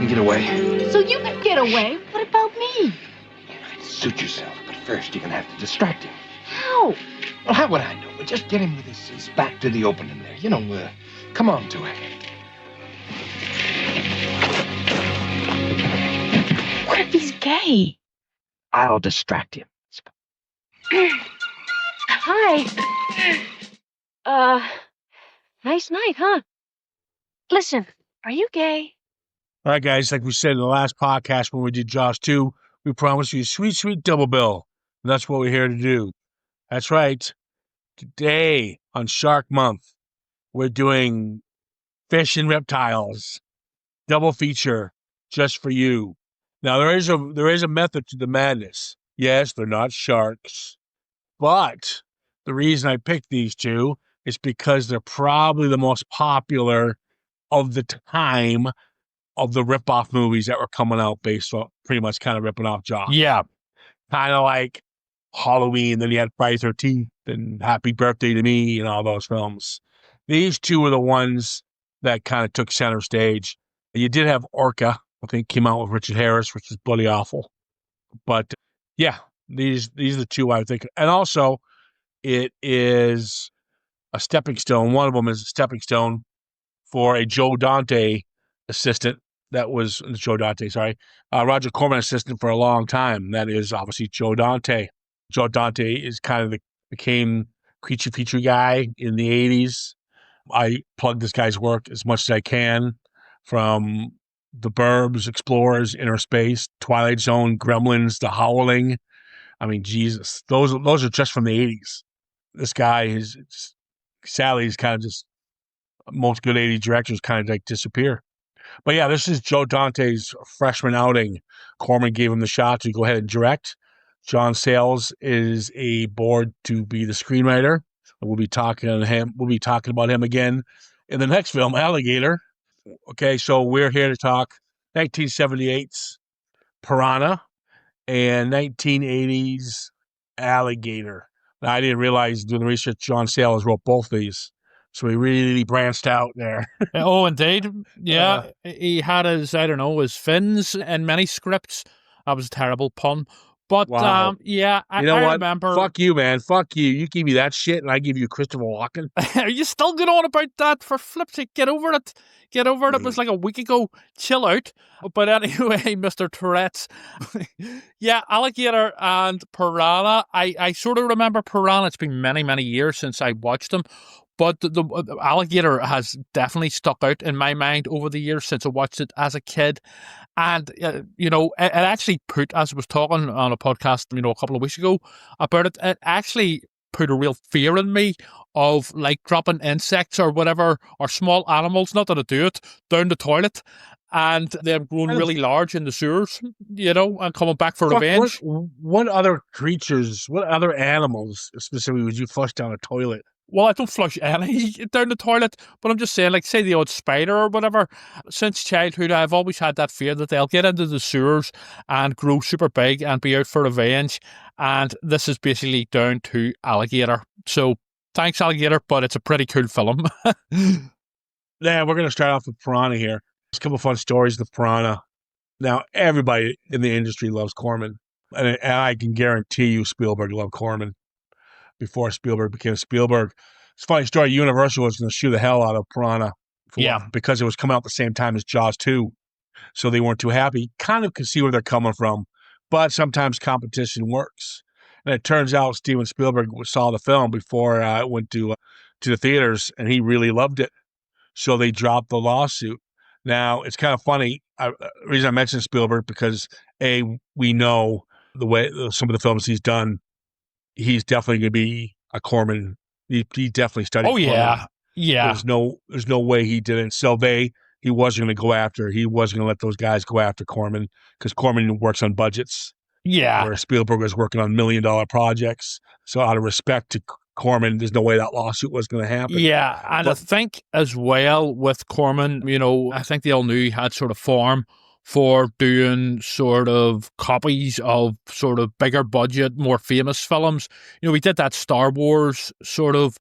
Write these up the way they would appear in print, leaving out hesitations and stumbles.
can get away. So you can get away? What about me? Suit yourself, but first you're gonna have to distract him. How? Well, how would I know? But just get him with his back to the opening there. You know, come on to it. What if he's gay? I'll distract him. Hi. Nice night, huh? Listen, are you gay? All right, guys, like we said in the last podcast when we did Jaws 2, we promised you a sweet, sweet double bill. And that's what we're here to do. That's right. Today on Shark Month, we're doing fish and reptiles. Double feature just for you. Now, there is a method to the madness. Yes, they're not sharks. But the reason I picked these two is because they're probably the most popular of the time of the rip-off movies that were coming out based on pretty much kind of ripping off Jaws. Yeah. Kind of like Halloween, then you had Friday 13th and Happy Birthday to Me and all those films. These two were the ones that kind of took center stage. You did have Orca, I think, came out with Richard Harris, which is bloody awful. But yeah, these are the two I think. And also, it is a stepping stone. One of them is a stepping stone for a Joe Dante assistant. That was Roger Corman assistant for a long time. That is obviously Joe Dante. Joe Dante is kind of became creature feature guy in the 80s. I plug this guy's work as much as I can, from The Burbs, Explorers, Inner Space, Twilight Zone, Gremlins, The Howling. I mean, Jesus, those are just from the 80s. This guy is, sadly, he's kind of just, most good 80s directors kind of like disappear. But yeah, this is Joe Dante's freshman outing. Corman gave him the shot to go ahead and direct. John Sayles is aboard to be the screenwriter. We'll be talking about him again in the next film, Alligator. Okay, so we're here to talk 1978's Piranha and 1980's Alligator. Now, I didn't realize doing the research, John Sayles wrote both these. So he really branched out there. Oh, indeed. Yeah. He had his fins in many scripts. That was a terrible pun. But, wow. Yeah, you know I what? remember. Fuck you, man. Fuck you. You give me that shit and I give you Christopher Walken. Are you still going on about that? For flip's sake, get over it. Get over it. It was like a week ago. Chill out. But anyway, Mr. Tourette's. Yeah, Alligator and Piranha. I sort of remember Piranha. It's been many, many years since I watched them. But the Alligator has definitely stuck out in my mind over the years since I watched it as a kid. And, it actually put, as I was talking on a podcast, a couple of weeks ago about it, it actually put a real fear in me of like dropping insects or whatever, or small animals, not that I do it, down the toilet. And them growing really large in the sewers, and coming back for revenge. What other creatures, what other animals specifically would you flush down a toilet? Well, I don't flush any down the toilet, but I'm just saying, like, say the odd spider or whatever. Since childhood, I've always had that fear that they'll get into the sewers and grow super big and be out for revenge. And this is basically down to Alligator. So, thanks, Alligator, but it's a pretty cool film. Yeah, we're going to start off with Piranha here. There's a couple of fun stories with Piranha. Now, everybody in the industry loves Corman. And I can guarantee you Spielberg loved Corman before Spielberg became Spielberg. It's a funny story. Universal was going to shoot the hell out of Piranha because it was coming out the same time as Jaws 2. So they weren't too happy. Kind of could see where they're coming from. But sometimes competition works. And it turns out Steven Spielberg saw the film before it went to the theaters, and he really loved it. So they dropped the lawsuit. Now, it's kind of funny. The reason I mentioned Spielberg, because we know the way some of the films he's done, he's definitely going to be a Corman. He definitely studied Corman. Yeah. There's no way he didn't. So he wasn't going to go after. He wasn't going to let those guys go after Corman, because Corman works on budgets. Yeah. Where Spielberg was working on $1 million projects. So out of respect to Corman, there's no way that lawsuit was going to happen. Yeah, and I think as well with Corman, I think they all knew he had sort of form for doing sort of copies of sort of bigger budget, more famous films. We did that Star Wars sort of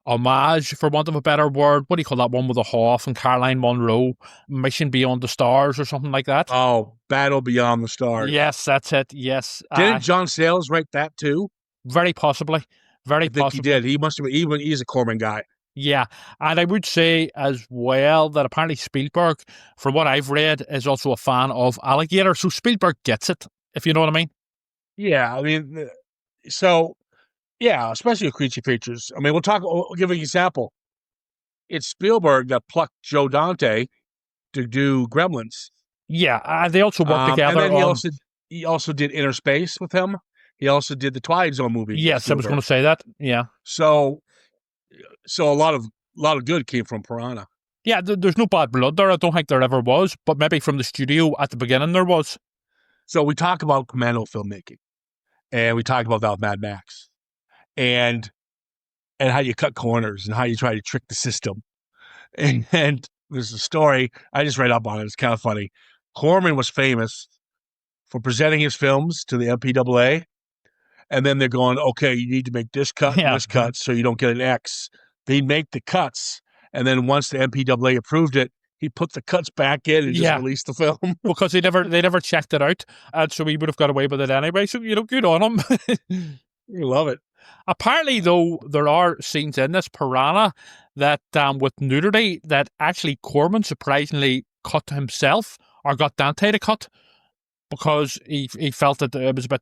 homage, for want of a better word. What do you call that one with the Hoff and Caroline Munro? Mission Beyond the Stars or something like that? Oh, Battle Beyond the Stars. Yes, that's it. Yes. Didn't John Sayles write that too? Very possibly. I think he did. He must have been, he's a Corman guy. Yeah, and I would say as well that apparently Spielberg, from what I've read, is also a fan of Alligator. So Spielberg gets it, if you know what I mean. Yeah, I mean, so, yeah, especially with creature features. I mean, we'll give an example. It's Spielberg that plucked Joe Dante to do Gremlins. Yeah, and they also work together. And then he also did Inner Space with him. He also did the Twilight Zone movie. Yes, I was going to say that. Yeah. So a lot of good came from Piranha. Yeah, there's no bad blood there. I don't think there ever was, but maybe from the studio at the beginning there was. So we talk about commando filmmaking, and we talk about that with Mad Max, and how you cut corners and how you try to trick the system. And there's a story I just read up on it. It's kind of funny. Corman was famous for presenting his films to the MPAA. And then they're going, okay, you need to make this cut and this cut so you don't get an X. They'd make the cuts. And then once the MPAA approved it, he put the cuts back in and just released the film. Because they never checked it out. And so he would have got away with it anyway. So, good on him. You love it. Apparently, though, there are scenes in this Piranha that with nudity that actually Corman surprisingly cut himself or got Dante to cut. Because he felt that it was a bit,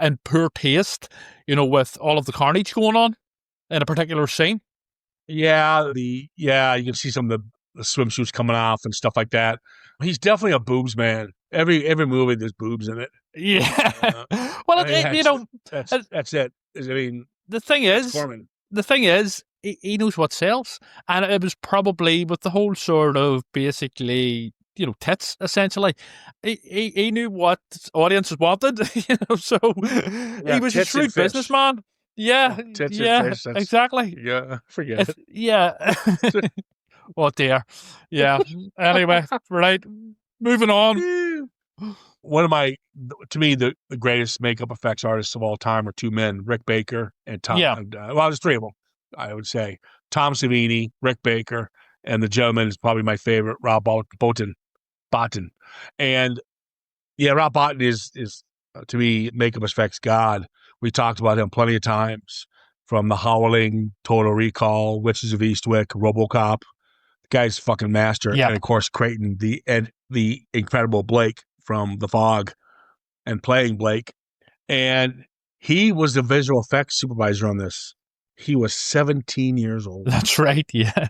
in poor taste, with all of the carnage going on in a particular scene. Yeah, you can see some of the swimsuits coming off and stuff like that. He's definitely a boobs man. Every movie there's boobs in it. Yeah. Well, that's it. I mean, the thing is, he knows what sells, and it was probably with the whole sort of basically, tits, essentially. He knew what audiences wanted, so he was a shrewd businessman. Yeah, tits yeah, and fish, exactly. Yeah, forget it. Yeah. Oh, dear. Yeah. Anyway, right. Moving on. One of to me, the greatest makeup effects artists of all time are two men, Rick Baker and Tom. Yeah. Well, there's three of them, I would say. Tom Savini, Rick Baker, and the gentleman is probably my favorite, Rob Bottin. And yeah, Rob Bottin is to me, makeup effects god. We talked about him plenty of times, from The Howling, Total Recall, Witches of Eastwick, RoboCop. The guy's fucking master. Yeah. And of course, Creighton, the incredible Blake from The Fog, and playing Blake. And he was the visual effects supervisor on this. He was 17 years old. That's right, yeah.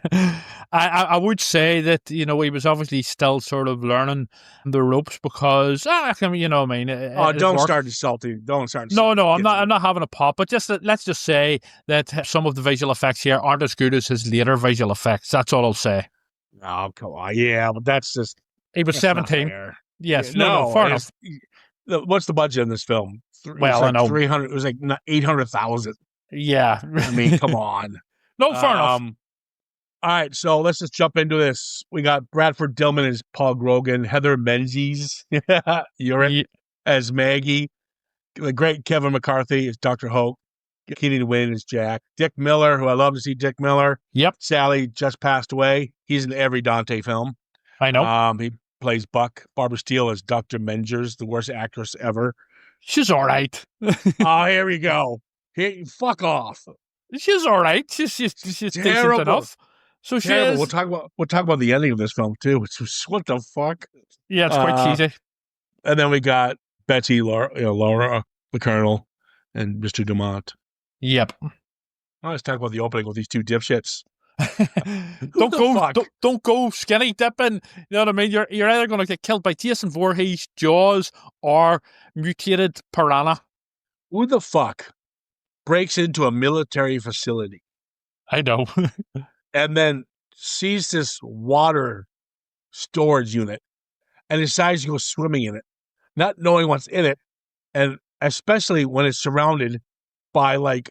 I would say that, he was obviously still sort of learning the ropes because, don't start insulting. Don't start insulting. No, I'm not having a pop, but let's just say that some of the visual effects here aren't as good as his later visual effects. That's all I'll say. Oh, come on. Yeah, but that's just... He was 17. Yeah, Yes, no, fair enough. What's the budget in this film? I know. 300. It was like 800,000. Yeah. I mean, come on. No, fair enough. All right, so let's just jump into this. We got Bradford Dillman as Paul Grogan, Heather Menzies, as Maggie, the great Kevin McCarthy as Dr. Hoke, Keenan Wynn as Jack, Dick Miller, who I love to see Dick Miller. Yep. Sally just passed away. He's in every Dante film. I know. He plays Buck. Barbara Steele as Dr. Mengers, the worst actress ever. She's all right. Oh, here we go. Hey, fuck off. She's all right. She's decent enough. So she is. We'll talk about the ending of this film too. Which was, what the fuck? Yeah, it's quite cheesy. And then we got Betsy, Laura, the Colonel, and Mr. Dumont. Yep. Let's talk about the opening with these two dipshits. Don't go skinny dipping. You know what I mean? You're either going to get killed by Jason Voorhees, Jaws, or mutated Piranha. Who the fuck breaks into a military facility? I know. And then sees this water storage unit and decides to go swimming in it, not knowing what's in it, and especially when it's surrounded by like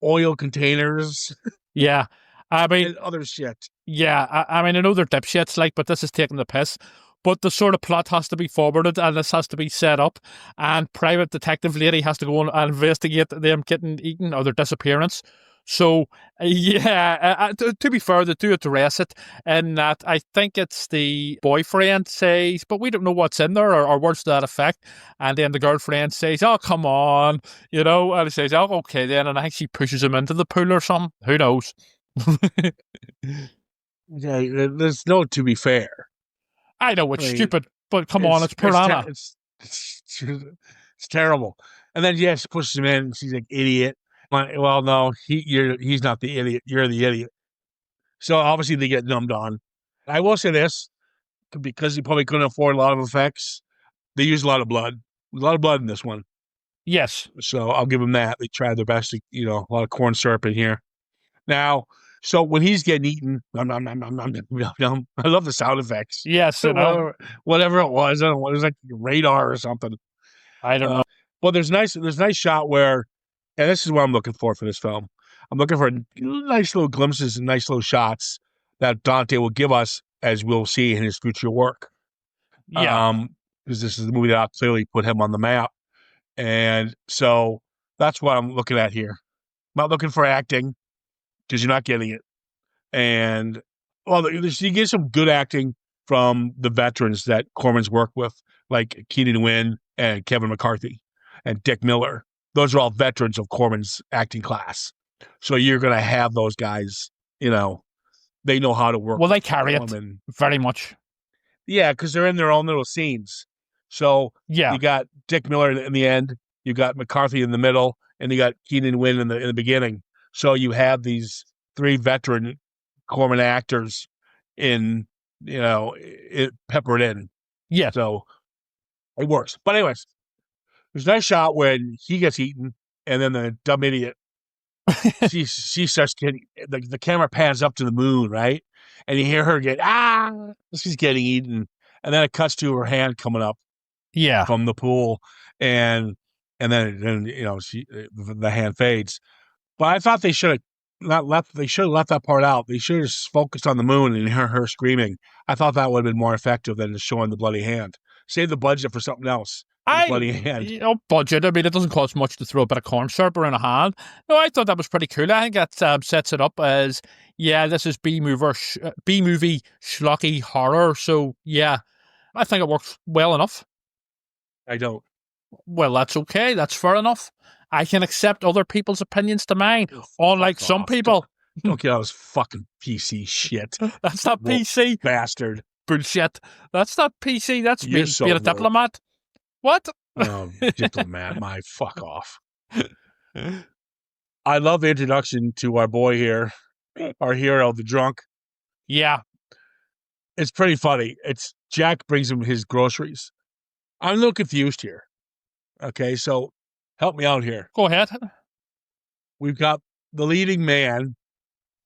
oil containers. Yeah. I mean, and other shit. Yeah. I mean, I know they're dipshits, but this is taking the piss. But the sort of plot has to be forwarded and this has to be set up. And private detective lady has to go and investigate them getting eaten or their disappearance. So, yeah, to be fair, they do address it in that I think it's the boyfriend says, but we don't know what's in there or words to that effect. And then the girlfriend says, oh, come on, and he says, oh, okay then. And I think she pushes him into the pool or something. Who knows? Yeah, there's no to be fair. I know it's stupid, but come on, it's Piranha. It's terrible. And then, yes, she pushes him in. She's like, idiot. Well, no, he's not the idiot. You're the idiot. So obviously they get numbed on. I will say this, because he probably couldn't afford a lot of effects, they use a lot of blood. A lot of blood in this one. Yes. So I'll give them that. They tried their best to, a lot of corn syrup in here. Now, so when he's getting eaten, I love the sound effects. Yes, whatever it was. I don't know. It was like radar or something. I don't know. Well, there's a nice shot where, and this is what I'm looking for this film. I'm looking for nice little glimpses and nice little shots that Dante will give us as we'll see in his future work. Yeah. Because this is the movie that clearly put him on the map. And so that's what I'm looking at here. I'm not looking for acting because you're not getting it. And, well, you get some good acting from the veterans that Corman's worked with, like Keenan Wynn and Kevin McCarthy and Dick Miller. Those are all veterans of Corman's acting class. So you're going to have those guys, they know how to work. Well, they carry it very much. Yeah, because they're in their own little scenes. So you got Dick Miller in the end, you got McCarthy in the middle, and you got Keenan Wynn in the beginning. So you have these 3 veteran Corman actors peppered in. Yeah. So it works. But anyways, there's a nice shot when he gets eaten, and then the dumb idiot, she starts getting, the camera pans up to the moon, right? And you hear her get, she's getting eaten. And then it cuts to her hand coming up from the pool. And then the hand fades. But I thought they should have left that part out. They should have just focused on the moon and her screaming. I thought that would have been more effective than just showing the bloody hand. Save the budget for something else. Bloody hand. Budget. I mean, it doesn't cost much to throw a bit of corn syrup in a hand. No, I thought that was pretty cool. I think that sets it up as, this is B-movie schlocky horror. So, I think it works well enough. I don't. Well, that's okay. That's fair enough. I can accept other people's opinions to mine, unlike some people. Don't get all this fucking PC shit. That's not PC. Bastard. Bullshit. That's not PC. That's me being a diplomat. What? Diplomat, fuck off. I love the introduction to our boy here, our hero, the drunk. Yeah. It's pretty funny. Jack brings him his groceries. I'm a little confused here. Okay, so help me out here. Go ahead. We've got the leading man,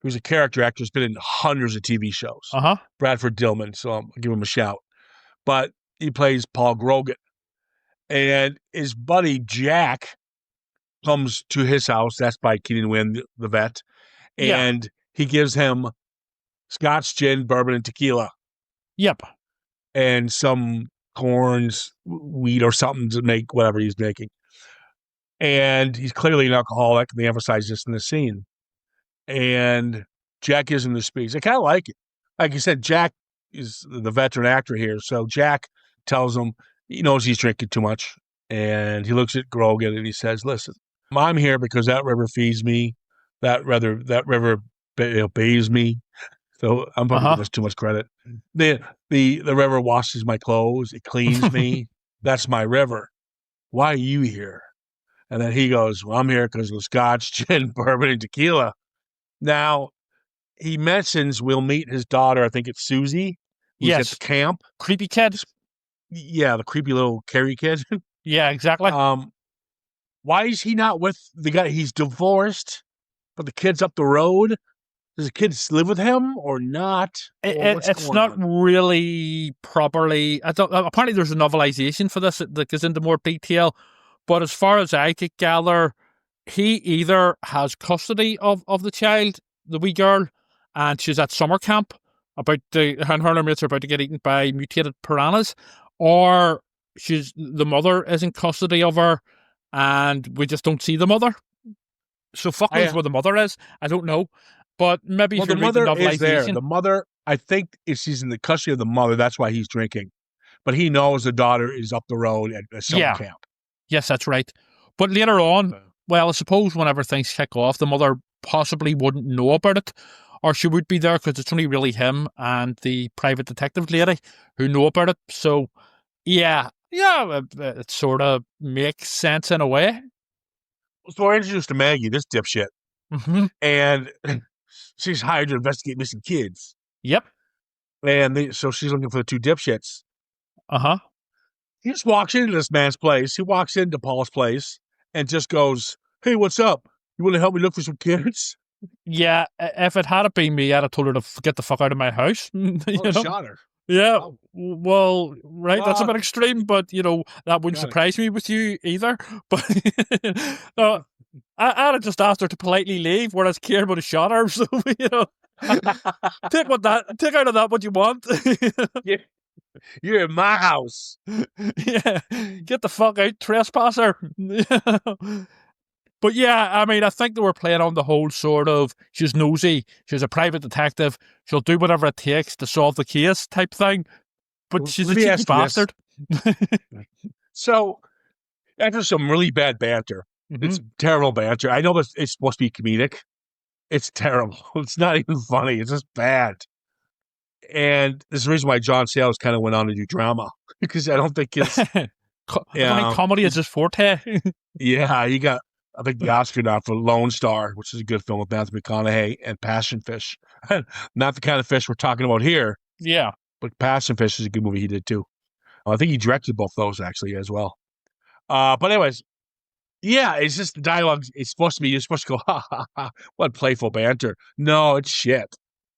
who's a character actor, has been in hundreds of TV shows. Bradford Dillman, so I'll give him a shout. But he plays Paul Grogan. And his buddy Jack comes to his house. That's by Keenan Wynn, the vet. And he gives him Scotch, gin, bourbon, and tequila. Yep. And some corns, wheat, or something to make whatever he's making. And he's clearly an alcoholic. And they emphasize this in the scene. And Jack gives him the speech. I kind of like it. Like you said, Jack is the veteran actor here. So Jack tells him, he knows he's drinking too much. And he looks at Grogan and he says, listen, I'm here because that river feeds me. That river bathes me. So I'm probably giving us too much credit. The river washes my clothes. It cleans me. That's my river. Why are you here? And then he goes, well, I'm here because of the scotch, gin, bourbon, and tequila. Now, he mentions we'll meet his daughter. I think it's Susie. Who's at the camp. Creepy kid. Yeah, the creepy little Carrie kid. Yeah, exactly. Why is he not with the guy? He's divorced, but the kid's up the road. Does the kid live with him or not? It's not really properly. Apparently, there's a novelization for this that goes into more detail. But as far as I could gather, he either has custody of the child, the wee girl, and she's at summer camp and her mates are about to get eaten by mutated piranhas, or the mother is in custody of her, and we just don't see the mother. So fuck knows where the mother is. I don't know. But maybe if the you read the mother is there. novelization. The mother, I think, she's in the custody of the mother. That's why he's drinking. But he knows the daughter is up the road at a summer camp. Yes, that's right. But later on, well, I suppose whenever things kick off, the mother possibly wouldn't know about it. Or she would be there because it's only really him and the private detective lady who know about it. So, yeah, it sort of makes sense in a way. So we're introduced to Maggie, this dipshit. Mm-hmm. And she's hired to investigate missing kids. Yep. And so she's looking for the two dipshits. Uh-huh. He just walks into this man's place. He walks into Paul's place and just goes, "Hey, what's up? You want to help me look for some kids?" Yeah, if it had been me, I'd have told her to get the fuck out of my house. Shot her. Yeah, well, right, that's a bit extreme, but, that wouldn't surprise me with you either. But no, I'd have just asked her to politely leave, whereas Ciaran would have shot her. So, take out of that what you want. You're in my house. Yeah, get the fuck out, trespasser. But yeah, I mean, I think they were playing on the whole sort of, she's nosy, she's a private detective, she'll do whatever it takes to solve the case type thing. But she's a cheeky bastard. So, after some really bad banter, it's terrible banter. I know it's supposed to be comedic. It's terrible. It's not even funny. It's just bad. And there's the reason why John Sayles kind of went on to do drama, because I don't think it's... comedy is his forte. Yeah, he got... I think the Oscar now for Lone Star, which is a good film with Matthew McConaughey, and Passion Fish. Not the kind of fish we're talking about here. Yeah. But Passion Fish is a good movie he did too. I think he directed both those actually as well. But anyways, yeah, it's just the dialogue. It's supposed to be, you're supposed to go, ha, ha, ha, what playful banter. No, it's shit.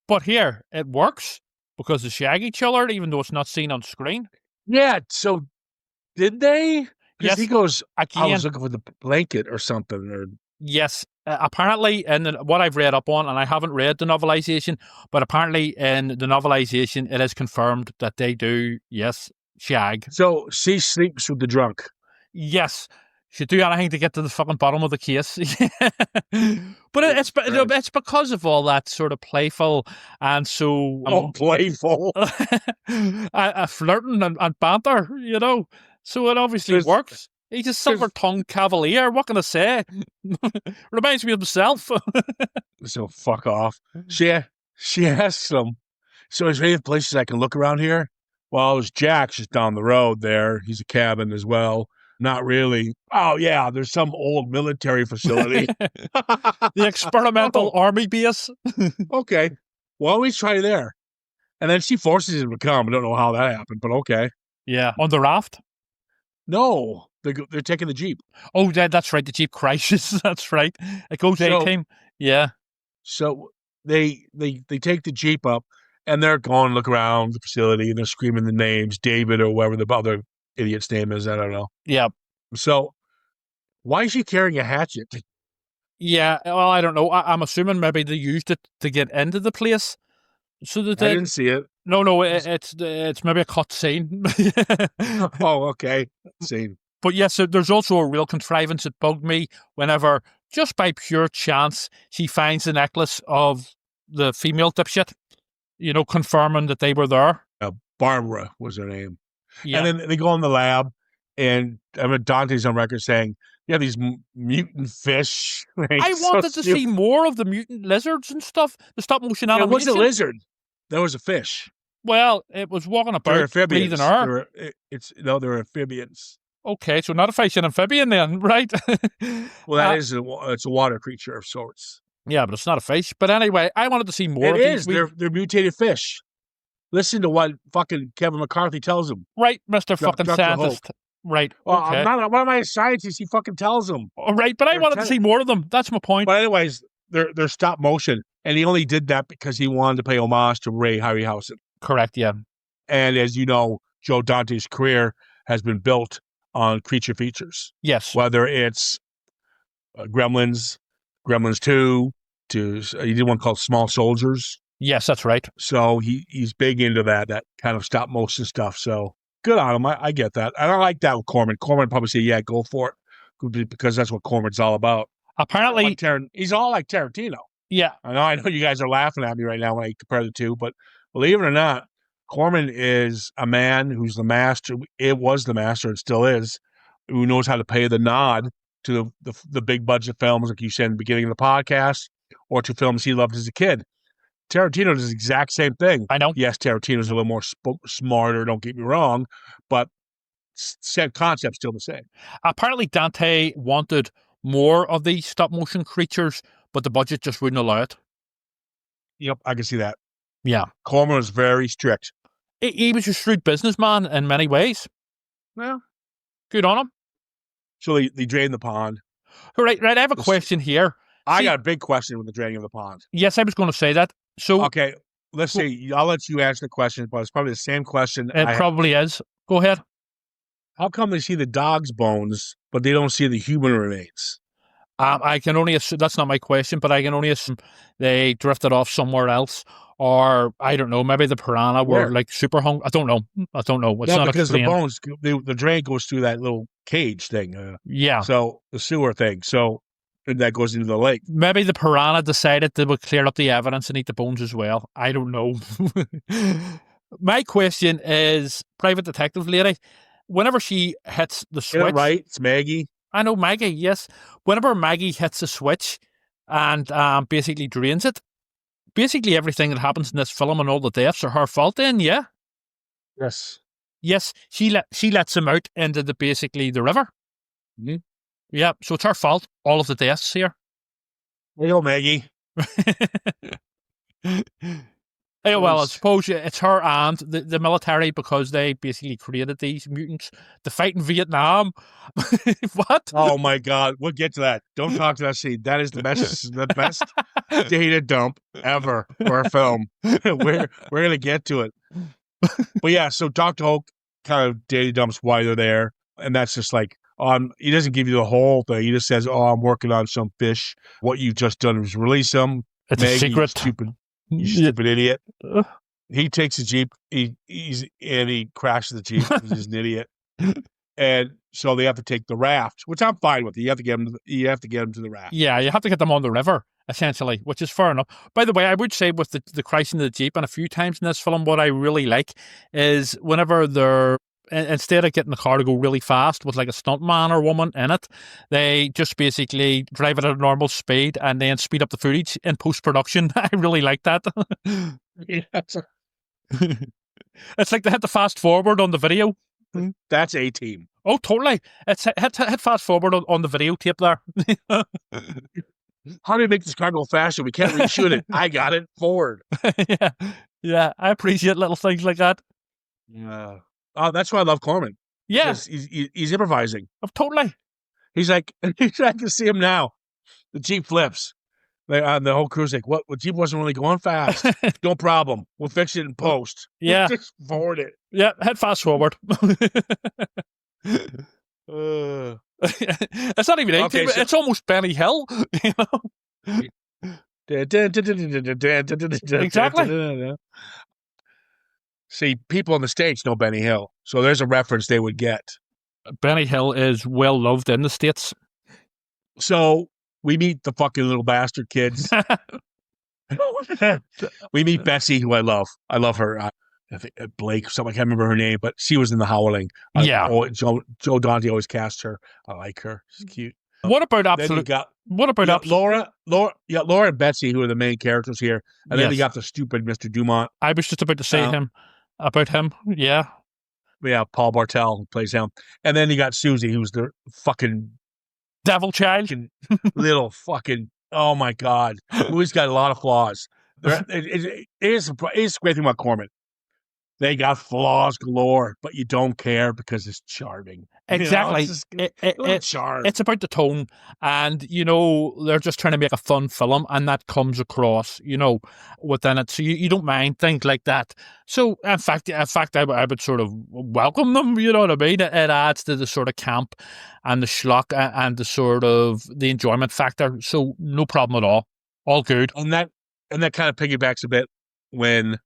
But here, it works because the Shaggy chiller, even though it's not seen on screen. Yeah, so did they? Yes, he goes, again, I was looking for the blanket or something. Or... Yes, apparently, in what I've read up on, and I haven't read the novelization, but apparently in the novelization, it is confirmed that they do, yes, shag. So she sleeps with the drunk. Yes. She'd do anything to get to the fucking bottom of the case. But it's because of all that sort of playful and so... playful. Flirting and banter, So it obviously works. He's a silver-tongued cavalier. What can I say? Reminds me of himself. So fuck off. She asks him, so is there any places I can look around here? Well, there's Jack's just down the road there. He's a cabin as well. Not really. Oh, yeah, there's some old military facility. The experimental army base. Okay. Well, we try there. And then she forces him to come. I don't know how that happened, but okay. Yeah. On the raft? No. They're taking the Jeep. Oh, that's right. The Jeep crashes. That's right. It goes A-team. Yeah. So they take the Jeep up, and they're going to look around the facility, and they're screaming the names, David or whoever the other idiot's name is. I don't know. Yeah. So why is she carrying a hatchet? Yeah. Well, I don't know. I'm assuming maybe they used it to get into the place. So that I didn't see it. No, it's maybe a cut scene. Oh, okay. Scene. But yes, there's also a real contrivance that bugged me whenever, just by pure chance, she finds the necklace of the female dipshit, confirming that they were there. Barbara was her name. Yeah. And then they go in the lab, and Dante's on record saying, yeah, these mutant fish. I wanted to see more of the mutant lizards and stuff, the stop-motion animation. It wasn't a lizard. There was a fish. Well, it was walking about, breathing air. They're amphibians. Okay, so not a fish, an amphibian then, right? Well, it's a water creature of sorts. Yeah, but it's not a fish. But anyway, I wanted to see more. It is. They're mutated fish. Listen to what fucking Kevin McCarthy tells them. Right, Mr. fucking Scientist. Right. Well, okay. One of my scientists, he fucking tells them. Right, but I wanted to see more of them. That's my point. But anyways, they're stop motion, and he only did that because he wanted to pay homage to Ray Harryhausen. Correct, yeah. And as you know, Joe Dante's career has been built on creature features. Yes. Whether it's Gremlins 2, he did one called Small Soldiers. Yes, that's right. So he's big into that kind of stop motion stuff. So good on him. I get that. I don't like that with Corman. Corman probably say, yeah, go for it, because that's what Corman's all about. Apparently, he's all like Tarantino. yeah. I know you guys are laughing at me right now when I compare the two, but believe it or not, Corman is a man who's the master. It was the master, it still is, who knows how to pay the nod to the big budget films, like you said in the beginning of the podcast, or to films he loved as a kid. Tarantino does the exact same thing. I know. Yes, Tarantino's a little more smarter, don't get me wrong, but said concept's still the same. Apparently, Dante wanted more of these stop-motion creatures, but the budget just wouldn't allow it. Yep, I can see that. Yeah. Corman was very strict. He was a shrewd businessman in many ways. Well, good on him. So they drained the pond. Right. I have a question here. I got a big question with the draining of the pond. Yes, I was going to say that. So okay, let's see. I'll let you answer the question, but it's probably the same question. It probably is. Go ahead. How come they see the dog's bones, but they don't see the human remains? I can only assume, that's not my question, but I can only assume they drifted off somewhere else, or I don't know, maybe the piranha were like super hungry. I don't know. It's not because explained. the bones, the drain goes through that little cage thing. Yeah. So the sewer thing. So that goes into the lake. Maybe the piranha decided they would clear up the evidence and eat the bones as well. I don't know. My question is, private detective lady, whenever she hits the switch. Get it right, it's Maggie. I know Maggie, yes. Whenever Maggie hits the switch and basically drains it, basically everything that happens in this film and all the deaths are her fault then, yeah? Yes. Yes, she lets him out into the river. Mm-hmm. Yeah, so it's her fault, all of the deaths here. There you go, Maggie. Yeah, well, I suppose it's her and the military, because they basically created these mutants to fight in Vietnam. What? Oh my God, we'll get to that. Don't talk to that scene. That is the best data dump ever for a film. We're gonna get to it. But yeah, so Dr. Hulk kind of data dumps why they're there, and that's just like he doesn't give you the whole thing. He just says, "Oh, I'm working on some fish. What you've just done is release them." It's a secret. You stupid idiot. He takes a Jeep, he crashes the Jeep. He's an idiot. And so they have to take the raft, which I'm fine with. You have to get them to the raft. Yeah, you have to get them on the river, essentially, which is fair enough. By the way, I would say with the crashing of the Jeep, and a few times in this film, what I really like is whenever they're, instead of getting the car to go really fast with like a stuntman or woman in it, they just basically drive it at a normal speed and then speed up the footage in post-production. I really like that. Yeah, it's like they had to fast forward on the video. That's A-Team. Oh, totally. It's hit fast forward on the videotape there. How do we make this car go faster? We can't reshoot it. I got it. Forward. Yeah. I appreciate little things like that. Yeah. Oh, that's why I love Corman. Yeah. He's improvising. Oh, totally. He's like, I can see him now. The Jeep flips. The whole crew's like, what? The Jeep wasn't really going fast. No problem. We'll fix it in post. Yeah. Just forward it. Yeah, head fast forward. It's not even 18, it's almost Benny Hill, you know? Exactly. See, people in the States know Benny Hill, so there's a reference they would get. Benny Hill is well loved in the States. So we meet the fucking little bastard kids. We meet Bessie, who I love. I love her. I think Blake, something, I can't remember her name, but she was in The Howling. Yeah. Joe Dante always cast her. I like her. She's cute. What about Absolute? Laura and Betsy, who are the main characters here. And then you got the stupid Mr. Dumont. I was just about to say about him. Yeah. Yeah, Paul Bartel, who plays him. And then you got Susie, who's the fucking devil child. Little fucking, oh my God. Who's got a lot of flaws. It is a great thing about Corman. They got flaws galore, but you don't care because it's charming. Exactly. Charm. It's about the tone, and they're just trying to make a fun film, and that comes across, within it. So you don't mind things like that. So in fact, I would sort of welcome them. You know what I mean? It adds to the sort of camp and the schlock and the sort of the enjoyment factor. So no problem at all. All good. And that kind of piggybacks a bit when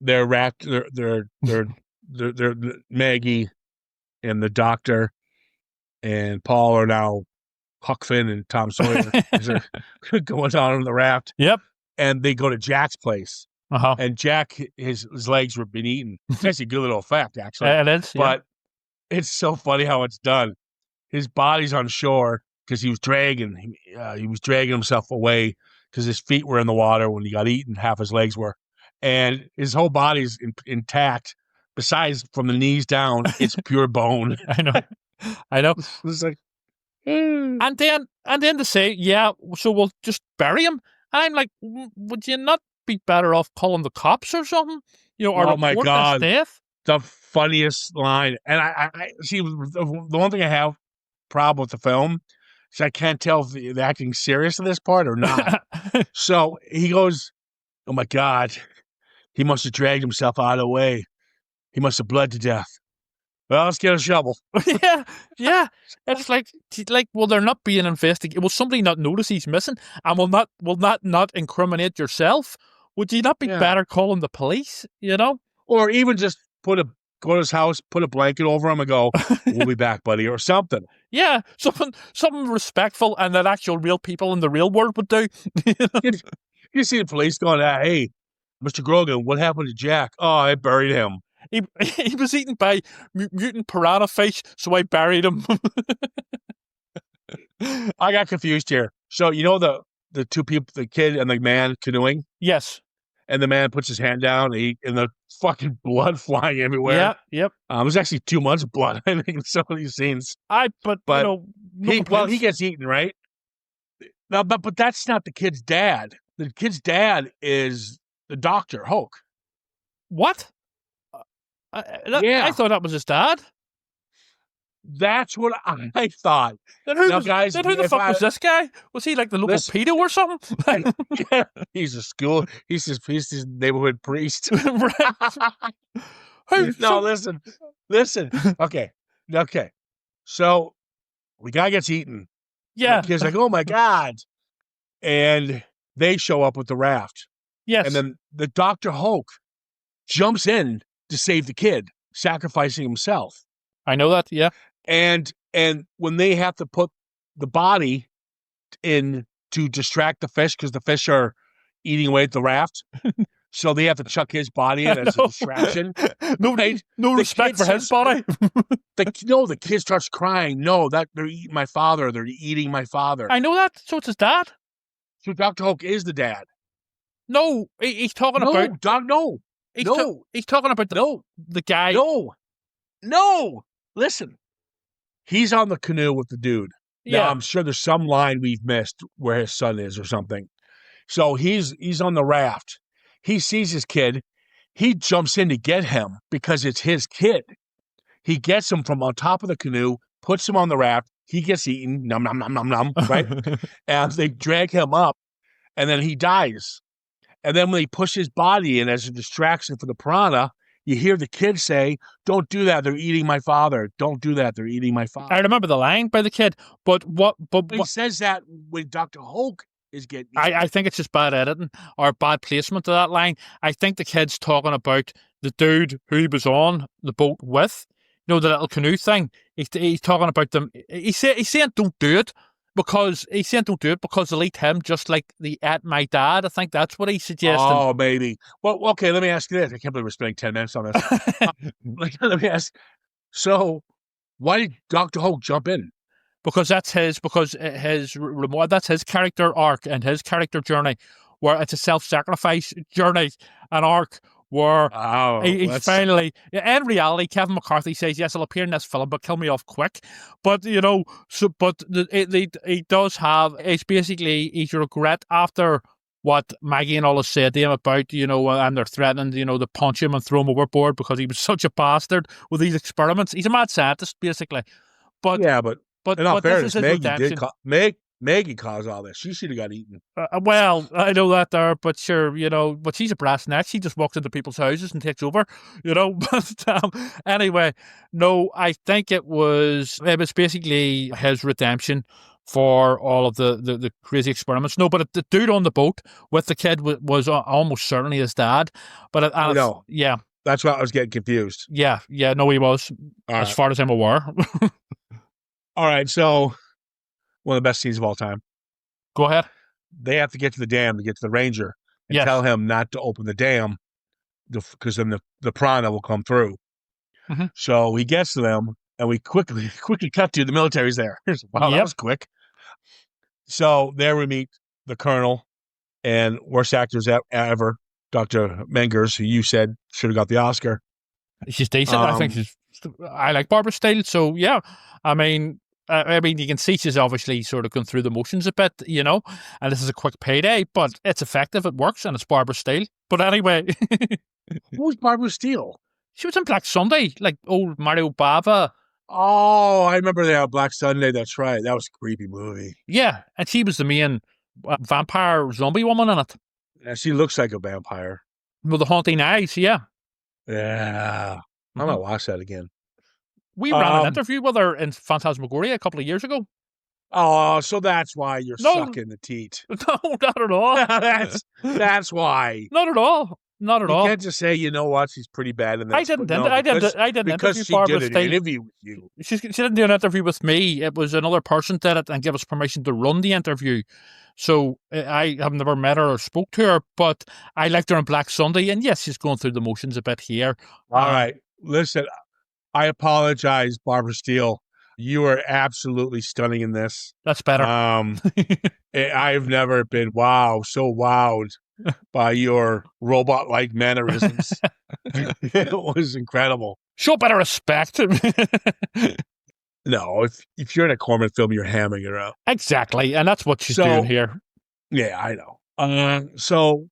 they're wrapped. They're Maggie and the doctor and Paul are now Huck Finn and Tom Sawyer as they're going down on the raft. Yep. And they go to Jack's place. Uh-huh. And Jack, his legs were being eaten. It's actually a good little effect, actually. It is, But it's so funny how it's done. His body's on shore because he was dragging himself away because his feet were in the water when he got eaten. Half his legs were. And his whole body's intact. Besides, from the knees down, it's pure bone. I know. It's like, And then to say, yeah, so we'll just bury him. And I'm like, would you not be better off calling the cops or something? Or oh my God, his death? The funniest line. And I see the one thing I have problem with the film is I can't tell if they're acting serious in this part or not. So he goes, oh my God, he must have dragged himself out of the way. He must have bled to death. Well, let's get a shovel. yeah. It's like, will there not be an investigation? Will somebody not notice he's missing? And will that not incriminate yourself? Would you not be better calling the police? Or even just go to his house, put a blanket over him, and go, "We'll be back, buddy," or something. Yeah, something respectful, and that actual real people in the real world would do. You see the police going, "Hey, Mr. Grogan, what happened to Jack? Oh, I buried him. He was eaten by mutant piranha fish, so I buried him." I got confused here. So the two people, the kid and the man canoeing? Yes. And the man puts his hand down, and the fucking blood flying everywhere. Yeah, yep. There's actually too much blood, I think, in some of these scenes. But he gets eaten, right? Now, but that's not the kid's dad. The kid's dad is the Dr. Hoke. What? I thought that was his dad. That's what I thought. Then who the fuck was this guy? Was he like the local pedo or something? He's he's his neighborhood priest. Listen. Okay. So the guy gets eaten. Yeah. The kid's like, oh my God. And they show up with the raft. Yes. And then the Dr. Hoke jumps in to save the kid, sacrificing himself. I know that, yeah. And when they have to put the body in to distract the fish because the fish are eating away at the raft, so they have to chuck his body in as a distraction. No respect for his body. The kid starts crying. No, that they're eating my father. They're eating my father. I know that. So it's his dad. So Dr. Hoke is the dad. No, he's talking about No. He's talking about the guy. No. Listen. He's on the canoe with the dude. Yeah. Now, I'm sure there's some line we've missed where his son is or something. So he's on the raft. He sees his kid. He jumps in to get him because it's his kid. He gets him from on top of the canoe, puts him on the raft. He gets eaten, nom, nom, nom, nom, nom, right? And they drag him up, and then he dies. And then when they push his body in as a distraction for the piranha, you hear the kid say, "Don't do that. They're eating my father. Don't do that. They're eating my father." I remember the line by the kid, but what? He says that when Dr. Hoke is getting. I think it's just bad editing or bad placement of that line. I think the kid's talking about the dude who he was on the boat with. The little canoe thing. He's talking about them. He's saying don't do it because they eat him just like they ate my dad. I think that's what he's suggesting. Oh, maybe. Well, okay. Let me ask you this. I can't believe we're spending 10 minutes on this. Let me ask. So, why did Dr. Hoke jump in? Because that's his character arc and his character journey, where it's a self-sacrifice journey, an arc where he's finally, in reality, Kevin McCarthy says, yes, I'll appear in this film, but kill me off quick. But, he does have, he's regret after what Maggie and all has said to him about, and they're threatening, to punch him and throw him overboard because he was such a bastard with these experiments. He's a mad scientist, basically. But in all fairness, Maggie caused all this. She should have got eaten. Well, I know that there, but sure, but she's a brass neck. She just walks into people's houses and takes over, But anyway, no, I think it was basically his redemption for all of the crazy experiments. No, but the dude on the boat with the kid was almost certainly his dad. But yeah. That's why I was getting confused. Yeah, no, he was, as far as I'm aware. All right, so one of the best scenes of all time. Go ahead. They have to get to the dam to get to the ranger and Yes. tell him not to open the dam because then the piranha will come through. Mhm. So he gets to them, and we quickly cut to the military's there. Wow, that Yep. was quick. So there we meet the colonel and worst actors ever, Dr. Mengers, who you said should have got the Oscar. She's decent. I think I like Barbara Steele. So yeah, I mean, you can see she's obviously sort of gone through the motions a bit, and this is a quick payday, but it's effective, it works, and it's Barbara Steele. But anyway, Who was Barbara Steele? she was in Black Sunday, like old Mario Bava. Oh, I remember that Black Sunday. That's right. That was a creepy movie. Yeah, and she was the main vampire zombie woman in it. Yeah, she looks like a vampire. With the haunting eyes, yeah. Yeah. I might watch that again. We ran an interview with her in Phantasmagoria a couple of years ago. Oh, so that's why you're sucking the teat. No, not at all. that's why. Not at all. Not at all. You can't just say, you know what, she's pretty bad in that. I didn't interview Barbara Steele. An interview with you. She didn't do an interview with me. It was another person did it and gave us permission to run the interview. So I have never met her or spoke to her, but I liked her on Black Sunday. And yes, she's going through the motions a bit here. All right. Listen, I apologize, Barbara Steele. You are absolutely stunning in this. That's better. I've never been so wowed by your robot-like mannerisms. It was incredible. Show better respect. No, if you're in a Corman film, you're hamming it up. Exactly, and that's what she's doing here. Yeah, I know. So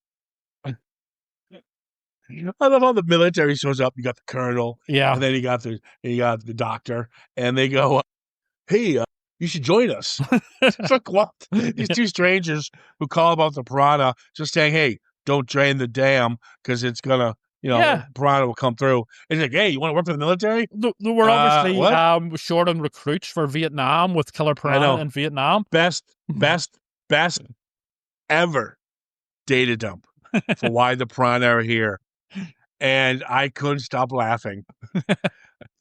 I love how the military shows up. You got the colonel, and then you got the doctor, and they go, "Hey, you should join us." It's like, what? These two strangers who call about the piranha, just saying, "Hey, don't drain the dam because it's gonna." Piranha will come through. And he's like, "Hey, you want to work for the military?" They were obviously short on recruits for Vietnam with Killer Piranha in Vietnam. Best ever data dump for why the piranha are here. And I couldn't stop laughing.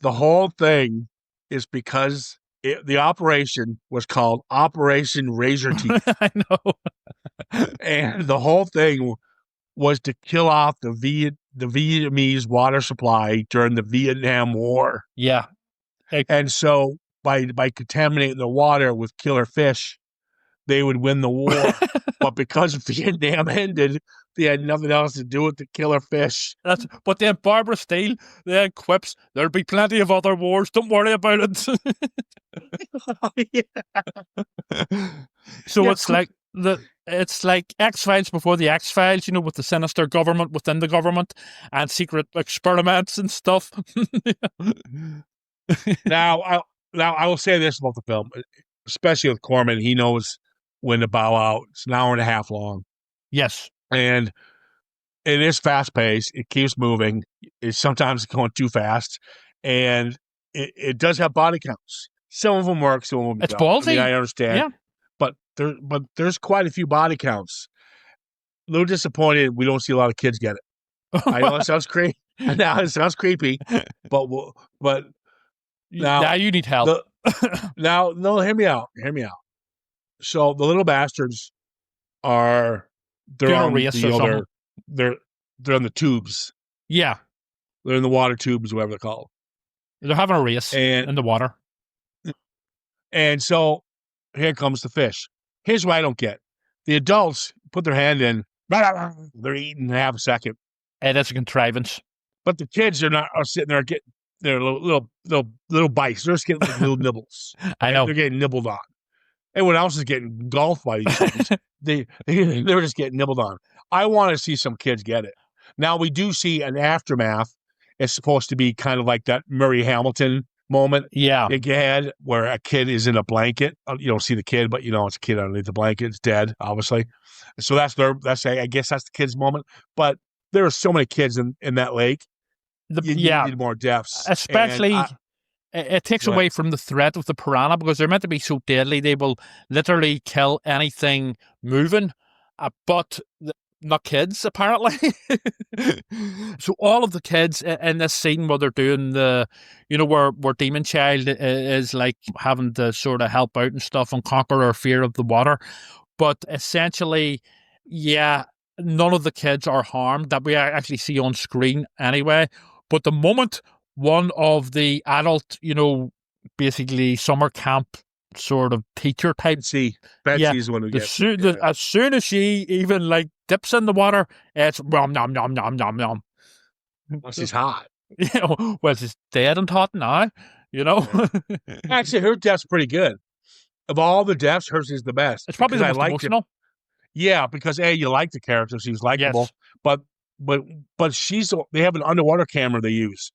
The whole thing is because the operation was called Operation Razor Teeth. I know. And the whole thing was to kill off the Vietnamese water supply during the Vietnam War. Yeah. And so by contaminating the water with killer fish, they would win the war. But because Vietnam ended, they had nothing else to do with the killer fish. But then Barbara Steele then quips, "There'll be plenty of other wars. Don't worry about it." So it's like X-Files before the X-Files, with the sinister government within the government and secret experiments and stuff. Now I will say this about the film, especially with Corman. He knows when to bow out. It's an hour and a half long. Yes. And it is fast paced. It keeps moving. It's sometimes going too fast. And it does have body counts. Some of them work, some of them it's don't. Ballsy. I mean, I understand. Yeah. But there's quite a few body counts. A little disappointed we don't see a lot of kids get it. I know it sounds creepy. Now it sounds creepy, but now you need help. No, hear me out. So the little bastards they're on the tubes. Yeah. They're in the water tubes, whatever they're called. They're having a race in the water. And so here comes the fish. Here's what I don't get. The adults put their hand in, they're eating in half a second. And it's a contrivance. But the kids are sitting there getting their little bites. They're just getting like little nibbles. I know. They're getting nibbled on. Everyone else is getting engulfed by these things. They're just getting nibbled on. I want to see some kids get it. Now, we do see an aftermath. It's supposed to be kind of like that Murray Hamilton moment. Yeah. You had where a kid is in a blanket. You don't see the kid, but it's a kid underneath the blanket. It's dead, obviously. So I guess that's the kid's moment. But there are so many kids in that lake. You need more deaths. Especially, it takes away from the threat of the piranha because they're meant to be so deadly. They will literally kill anything moving. But not kids, apparently. So all of the kids in this scene where they're doing where Demon Child is like having to sort of help out and stuff and conquer our fear of the water. But essentially, yeah, none of the kids are harmed that we actually see on screen anyway. But the moment one of the adult, basically summer camp sort of teacher type. Betsy is the one who gets as soon as she even like dips in the water, it's nom nom nom nom nom nom. Well, she's hot. Well, she's dead and hot now. Actually, her death's pretty good. Of all the deaths, hers is the best. It's probably the most emotional. Yeah, because you like the character, she's likable. Yes. But they have an underwater camera they use,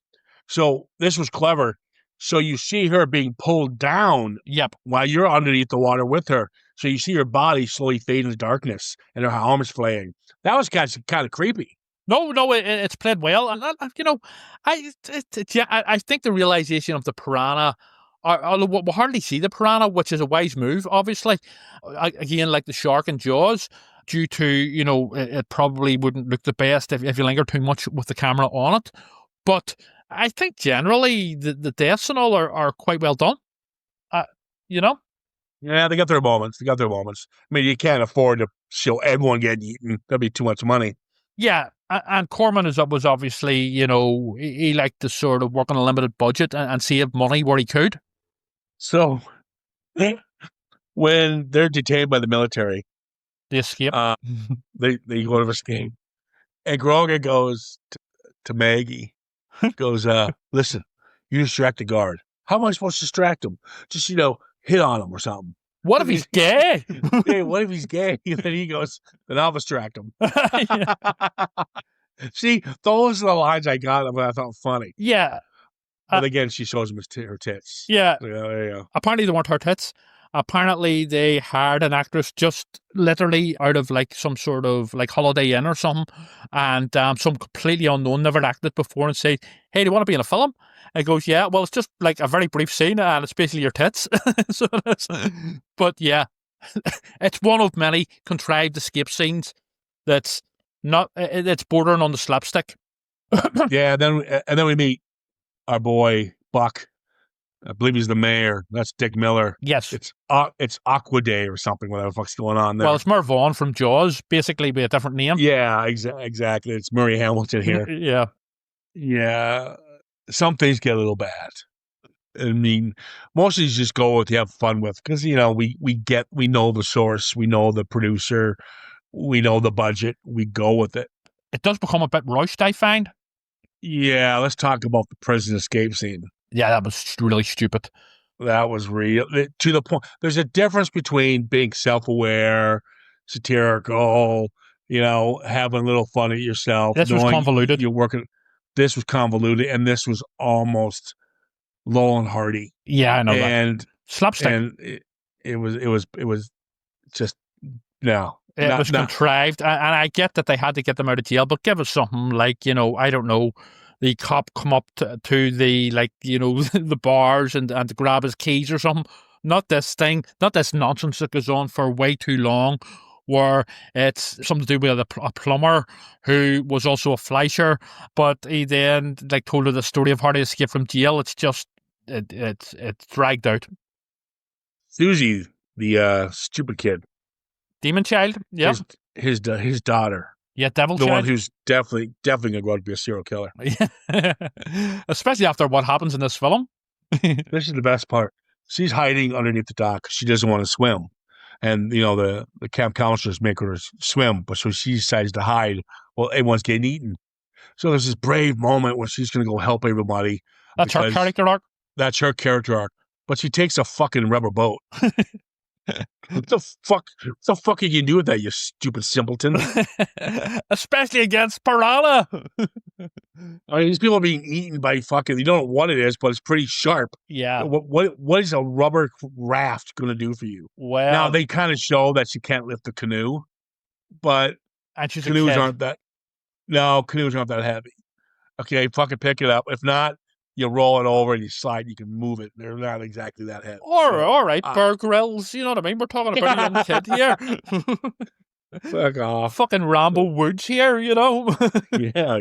so this was clever. So you see her being pulled down. Yep. While you're underneath the water with her, so you see her body slowly fade into darkness and her arms flaying. That was kind of creepy. No, it's played well, and I think the realization of the piranha. We'll hardly see the piranha, which is a wise move, obviously. Again, like the shark in Jaws, due to, it probably wouldn't look the best if you linger too much with the camera on it. But I think generally the deaths and all are quite well done. Yeah, they got their moments. I mean, you can't afford to show everyone getting eaten. That'd be too much money. Yeah, and Corman was obviously, he liked to sort of work on a limited budget and save money where he could. So, when they're detained by the military, they escape. They go to escape, and Grogan goes to Maggie, goes, "Listen, you distract the guard. How am I supposed to distract him? Just hit on him or something. What if he's gay? Hey, what if he's gay?" And then he goes, "Then I'll distract him." See, those are the lines I got that I thought funny. Yeah. But again, she shows him her tits. Yeah. Yeah. Apparently they weren't her tits. Apparently they hired an actress just literally out of like some sort of like Holiday Inn or something, and some completely unknown, never acted before, and said, "Hey, do you want to be in a film?" And he goes, "Yeah, well, it's just like a very brief scene, and it's basically your tits." So it is. But yeah, it's one of many contrived escape scenes that's bordering on the slapstick. Yeah, and then we meet our boy Buck. I believe he's the mayor. That's Dick Miller. Yes. It's Aqua Day or something, whatever the fuck's going on there. Well, it's Mervon from Jaws, basically, with a different name. Yeah, exactly. It's Murray Hamilton here. Yeah. Yeah. Some things get a little bad. I mean, most of these just go with you have fun with, because, we know the source, we know the producer, we know the budget, we go with it. It does become a bit rushed, I find. Yeah, let's talk about the prison escape scene. Yeah, that was really stupid. That was real. To the point, there's a difference between being self-aware, satirical, having a little fun at yourself. This was convoluted. You're working. This was convoluted, and this was almost Laurel and Hardy. Yeah, I know and that. Slapstick. And it was just no. It was contrived, and I get that they had to get them out of jail, but give us something like, I don't know, the cop come up to the, like, the bars and to grab his keys or something. Not this nonsense that goes on for way too long, where it's something to do with a plumber who was also a fleischer, but he then told her the story of how to escape from jail. It's just, it's dragged out. Susie, the stupid kid. Demon Child, yeah. His daughter. Yeah, Devil Child. The one who's definitely gonna go out to be a serial killer. Especially after what happens in this film. This is the best part. She's hiding underneath the dock because she doesn't want to swim. And, the camp counselors make her swim, but so she decides to hide while everyone's getting eaten. So there's this brave moment where she's going to go help everybody. That's her character arc? That's her character arc. But she takes a fucking rubber boat. What the fuck can you do with that, you stupid simpleton? Especially against Piranha. I mean, these people are being eaten by fucking, you don't know what it is, but it's pretty sharp. Yeah. What is a rubber raft going to do for you? Well, now they kind of show that she can't lift the canoe, but canoes aren't that heavy. Okay, fucking pick it up. If not, you roll it over and you slide, you can move it. They're not exactly that heavy. All right, Bear Grylls, you know what I mean? We're talking about a young kid here. Fuck off. Fucking Rambo Woods here, you know? Yeah,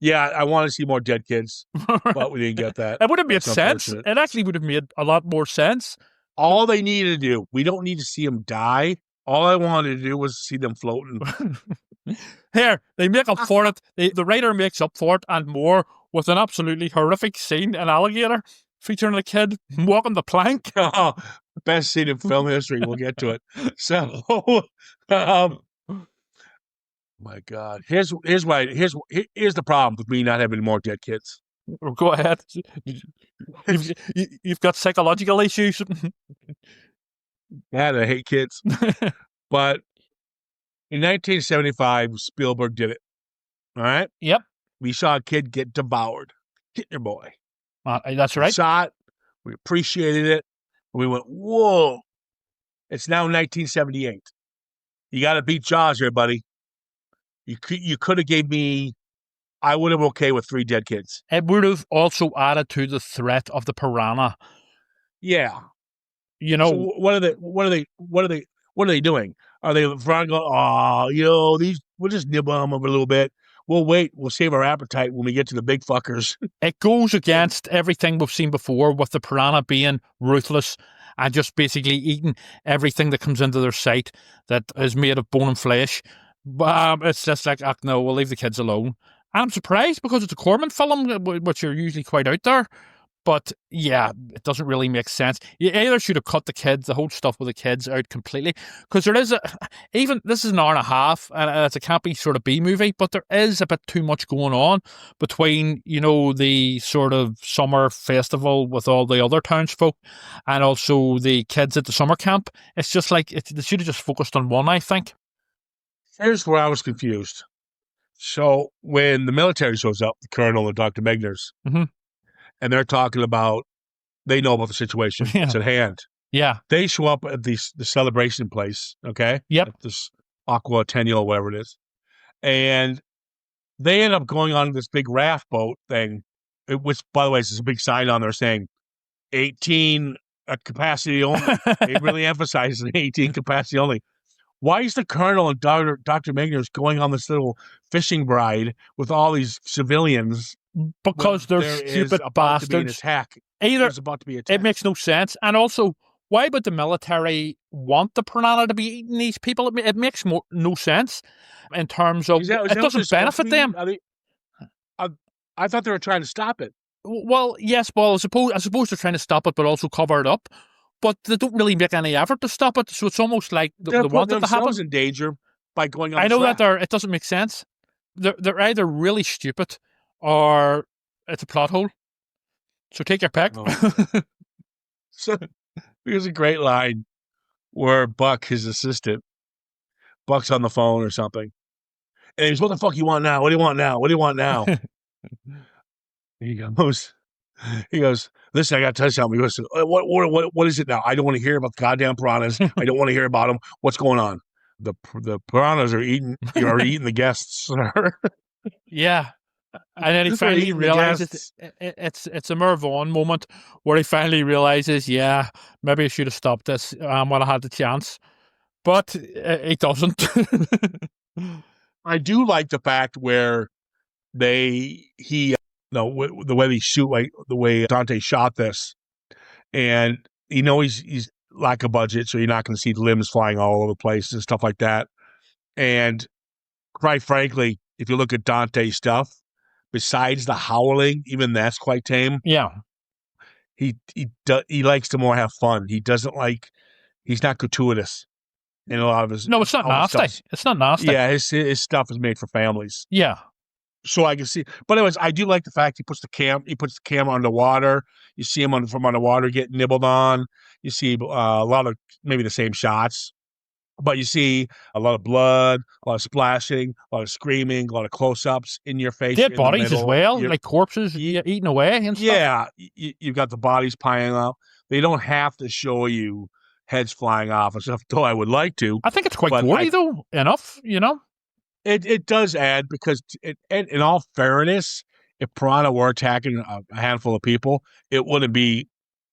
yeah, I want to see more dead kids, but we didn't get that. It would have made That's sense. unfortunate. It actually would have made a lot more sense. All they needed to do, we don't need to see them die. All I wanted to do was see them floating. Here, they make up for it. The writer makes up for it and more with an absolutely horrific scene in Alligator featuring a kid walking the plank. Oh, best scene in film history. We'll get to it. So, my God, here's the problem with me not having more dead kids. Go ahead. You've got psychological issues. Yeah, I hate kids. But in 1975, Spielberg did it. All right? Yep. We saw a kid get devoured. Hitler boy. That's right. We saw it. We appreciated it. We went, whoa. It's now 1978. You got to beat Jaws here, buddy. You could have gave me, I would have been okay with 3 dead kids. It would have also added to the threat of the piranha. Yeah. You know, so what are they doing? Are they going, oh, we'll just nibble them a little bit. We'll wait. We'll save our appetite when we get to the big fuckers. It goes against everything we've seen before with the piranha being ruthless and just basically eating everything that comes into their sight that is made of bone and flesh. It's just like, no, we'll leave the kids alone. And I'm surprised because it's a Corman film, which are usually quite out there. But yeah, it doesn't really make sense. You either should have cut the whole stuff with the kids out completely. Because there is this is an hour and a half, and it's a campy sort of B movie, but there is a bit too much going on between, the sort of summer festival with all the other townsfolk and also the kids at the summer camp. It's just like, they should have just focused on one, I think. Here's where I was confused. So when the military shows up, the colonel and Dr. Megners, and they're talking about, they know about the situation. Yeah. It's at hand. Yeah. They show up at the celebration place, okay? Yep. At this Aqua Tennial, whatever it is. And they end up going on this big raft boat thing, which, by the way, there's a big sign on there saying 18 capacity only. They really emphasize 18 capacity only. Why is the colonel and Dr. Megners going on this little fishing bride with all these civilians? Because they're stupid bastards. There's about to be an attack. It makes no sense. And also, why would the military want the piranha to be eating these people? It makes no sense in terms of it doesn't benefit them. I thought they were trying to stop it. Well, yes, I suppose they're trying to stop it, but also cover it up. But they don't really make any effort to stop it, so it's almost like they want it to happen. In danger by going on. I know that it doesn't make sense. They're either really stupid or it's a plot hole. So take your pick. Oh. So here's a great line where Buck, his assistant, Buck's on the phone or something, and he's, "What the fuck you want now? What do you want now? What do you want now?" He goes, "Listen, I got to tell you something." He goes, what is it now? I don't want to hear about the goddamn piranhas. I don't want to hear about them. What's going on? The piranhas are eating the guests. Yeah. And then he finally realizes it's a Merv Vaughn moment where he finally realizes, yeah, maybe I should have stopped this when I had the chance. But he doesn't. I do like the fact where the way they shoot, like the way Dante shot this, and he's lack of budget, so you're not going to see limbs flying all over the place and stuff like that. And quite frankly, if you look at Dante's stuff, besides the howling, even that's quite tame. Yeah, he likes to more have fun. He's not gratuitous in a lot of his. No, it's not nasty. It's not nasty. Yeah, his stuff is made for families. Yeah. So I can see, but anyways, I do like the fact he puts the camera underwater. You see him from underwater getting nibbled on. You see a lot of maybe the same shots, but you see a lot of blood, a lot of splashing, a lot of screaming, a lot of close-ups in your face. Dead bodies as well, like corpses eating away and stuff. Yeah, you've got the bodies piling up. They don't have to show you heads flying off and stuff, though I would like to. I think it's quite gory, though, enough, It does add, because in all fairness, if piranha were attacking a handful of people, it wouldn't be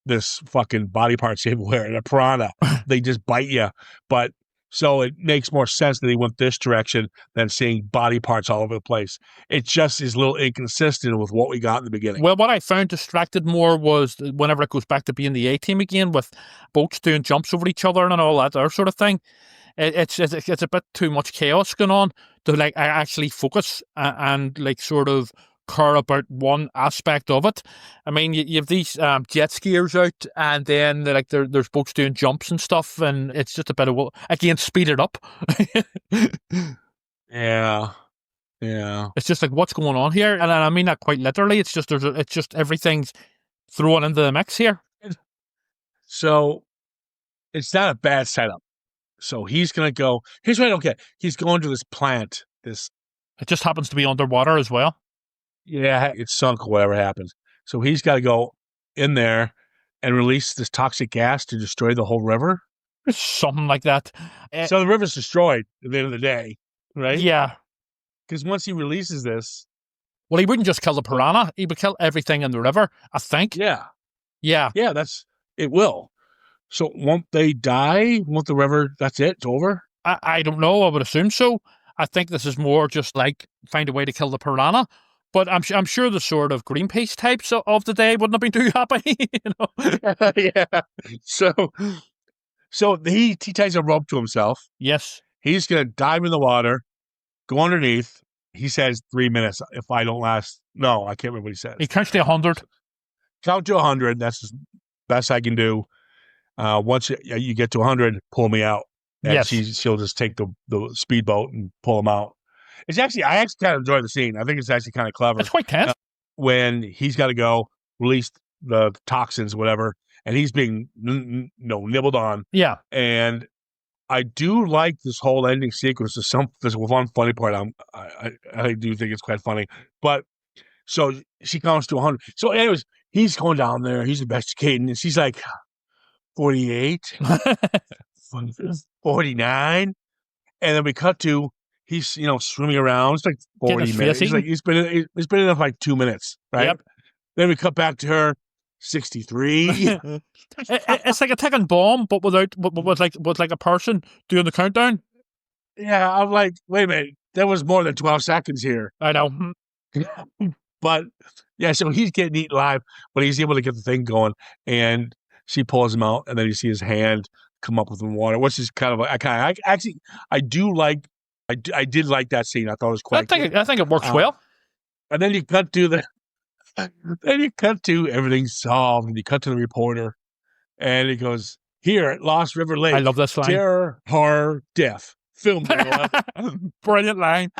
this fucking body parts everywhere. In a piranha, they just bite you. But So it makes more sense that he went this direction than seeing body parts all over the place. It just is a little inconsistent with what we got in the beginning. Well, what I found distracted more was whenever it goes back to being the A-team again with boats doing jumps over each other and all that other sort of thing. It's a bit too much chaos going on to like actually focus and like sort of care about one aspect of it. I mean, you have these jet skiers out, and then there's boats doing jumps and stuff, and it's just a bit of again speed it up. Yeah. It's just like what's going on here, and I mean that quite literally. It's just everything's thrown into the mix here. So it's not a bad setup. So he's gonna go. Here's what I don't get. He's going to this plant. It just happens to be underwater as well. Yeah, it's sunk or whatever happens. So he's got to go in there and release this toxic gas to destroy the whole river. Something like that. So the river's destroyed at the end of the day, right? Yeah. Because once he releases this... Well, he wouldn't just kill the piranha. He would kill everything in the river, I think. Yeah. Yeah. Yeah, it will. So won't they die? Won't the river... That's it? It's over? I don't know. I would assume so. I think this is more just like find a way to kill the piranha. But I'm sure the sort of Greenpeace types of the day wouldn't have been too happy, you know. Yeah. So he ties a rope to himself. Yes. He's going to dive in the water, go underneath. He says 3 minutes if I don't last. No, I can't remember what he says. He counts to 100. Count to 100. That's the best I can do. Once you get to 100, pull me out. And yes. She'll just take the speedboat and pull him out. I actually kind of enjoy the scene. I think it's actually kind of clever. It's quite tense. When he's got to go release the toxins, whatever, and he's being nibbled on. Yeah. And I do like this whole ending sequence. There's one funny part. I do think it's quite funny. But so she comes to 100. So anyways, he's going down there. He's investigating, and she's like 48, 49, and then we cut to. He's swimming around. It's like 40 minutes. He's been in there for like 2 minutes, right? Yep. Then we cut back to her, 63. It's like a ticking bomb, but with like a person doing the countdown. Yeah, I'm like, wait a minute, there was more than 12 seconds here. I know, but yeah, so he's getting eaten alive, but he's able to get the thing going, and she pulls him out, and then you see his hand come up with the water, which is kind of I do like. I did like that scene. I thought it was quite. I think it works well. And then you cut to everything's solved, and you cut to the reporter, and he goes, "Here at Lost River Lake, I love this line. Terror, horror, death. Film." Brilliant line.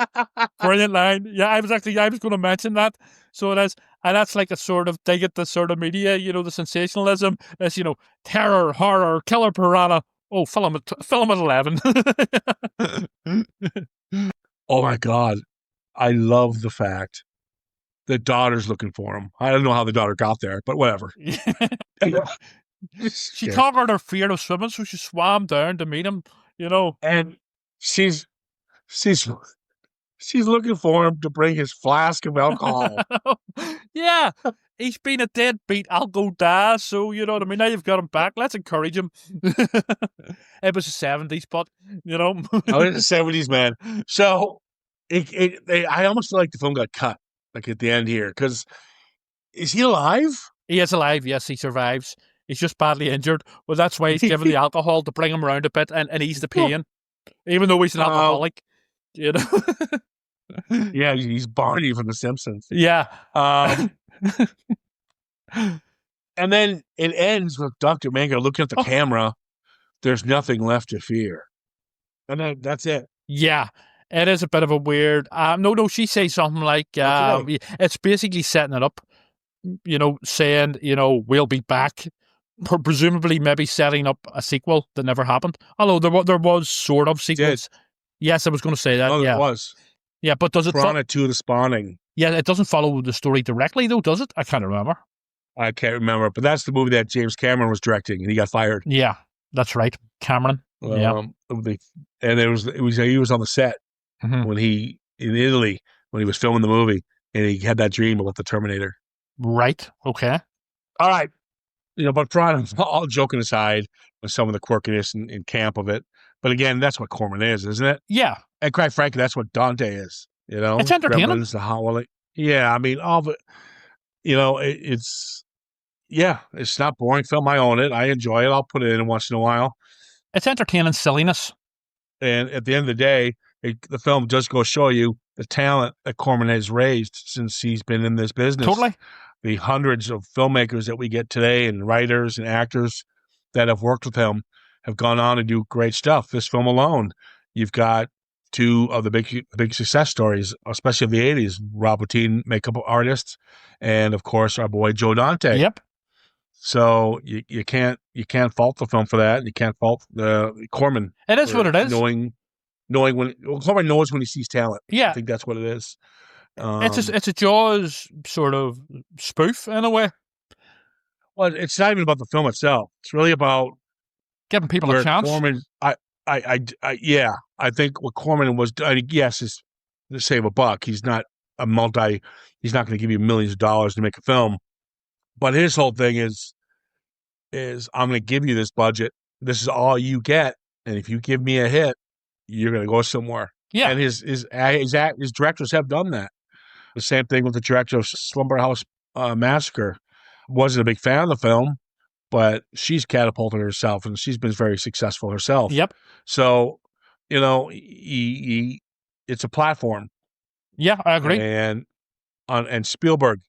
Brilliant line. Yeah, I was going to mention that. So it is, and that's like a sort of dig at the sort of media, the sensationalism. It's terror, horror, killer piranha. Oh, film at 11. Oh my God. I love the fact the daughter's looking for him. I don't know how the daughter got there, but whatever. She conquered her fear of swimming, so she swam down to meet him, And she's looking for him to bring his flask of alcohol. Yeah. He's been a deadbeat alco dad, so you know what I mean. Now you've got him back. Let's encourage him. It was the 70s, but Oh, it's the 70s, man. So I almost feel like the film got cut, like at the end here, because is he alive? He is alive. Yes, he survives. He's just badly injured. Well, that's why he's given the alcohol to bring him around a bit and ease the pain, even though he's an alcoholic. Yeah, he's Barney from The Simpsons. Yeah. And then it ends with Dr. Mango looking at the camera. There's nothing left to fear. And then that's it. Yeah. It is a bit of a weird... No, she says something like... it's basically setting it up, saying, we'll be back. Presumably maybe setting up a sequel that never happened. Although there was sort of sequels. Yes, I was going to say that. Oh, yeah. It was. Yeah, but does it... Piranha 2, The Spawning. Yeah, it doesn't follow the story directly, though, does it? I can't remember. I can't remember, but that's the movie that James Cameron was directing, and he got fired. Yeah, that's right, Cameron. Yeah, and he was on the set when in Italy when he was filming the movie, and he had that dream about the Terminator. Right. Okay. All right. But Piranha, all joking aside, with some of the quirkiness and camp of it, But again, that's what Corman is, isn't it? Yeah. And quite frankly, that's what Dante is. It's entertaining. Gremlins, the Howling. Yeah, I mean, all of it. It's not boring film. I own it. I enjoy it. I'll put it in once in a while. It's entertaining silliness. And at the end of the day, the film does go show you the talent that Corman has raised since he's been in this business. Totally. The hundreds of filmmakers that we get today and writers and actors that have worked with him have gone on to do great stuff. This film alone, you've got two of the big success stories, especially of the 80s, Rob Bottin, makeup artist, and of course our boy Joe Dante. Yep. So you can't fault the film for that. You can't fault Corman. It is what it is. Corman knows when he sees talent. Yeah. I think that's what it is. It's a Jaws sort of spoof in a way. Well, it's not even about the film itself. It's really about giving people a chance. Corman, I think what Corman was, yes, is to save a buck. He's not he's not going to give you millions of dollars to make a film. But his whole thing is I'm going to give you this budget. This is all you get. And if you give me a hit, you're going to go somewhere. Yeah. And his directors have done that. The same thing with the director of Slumber House Massacre. Wasn't a big fan of the film, but she's catapulted herself and she's been very successful herself. Yep. So, it's a platform. Yeah, I agree. And Spielberg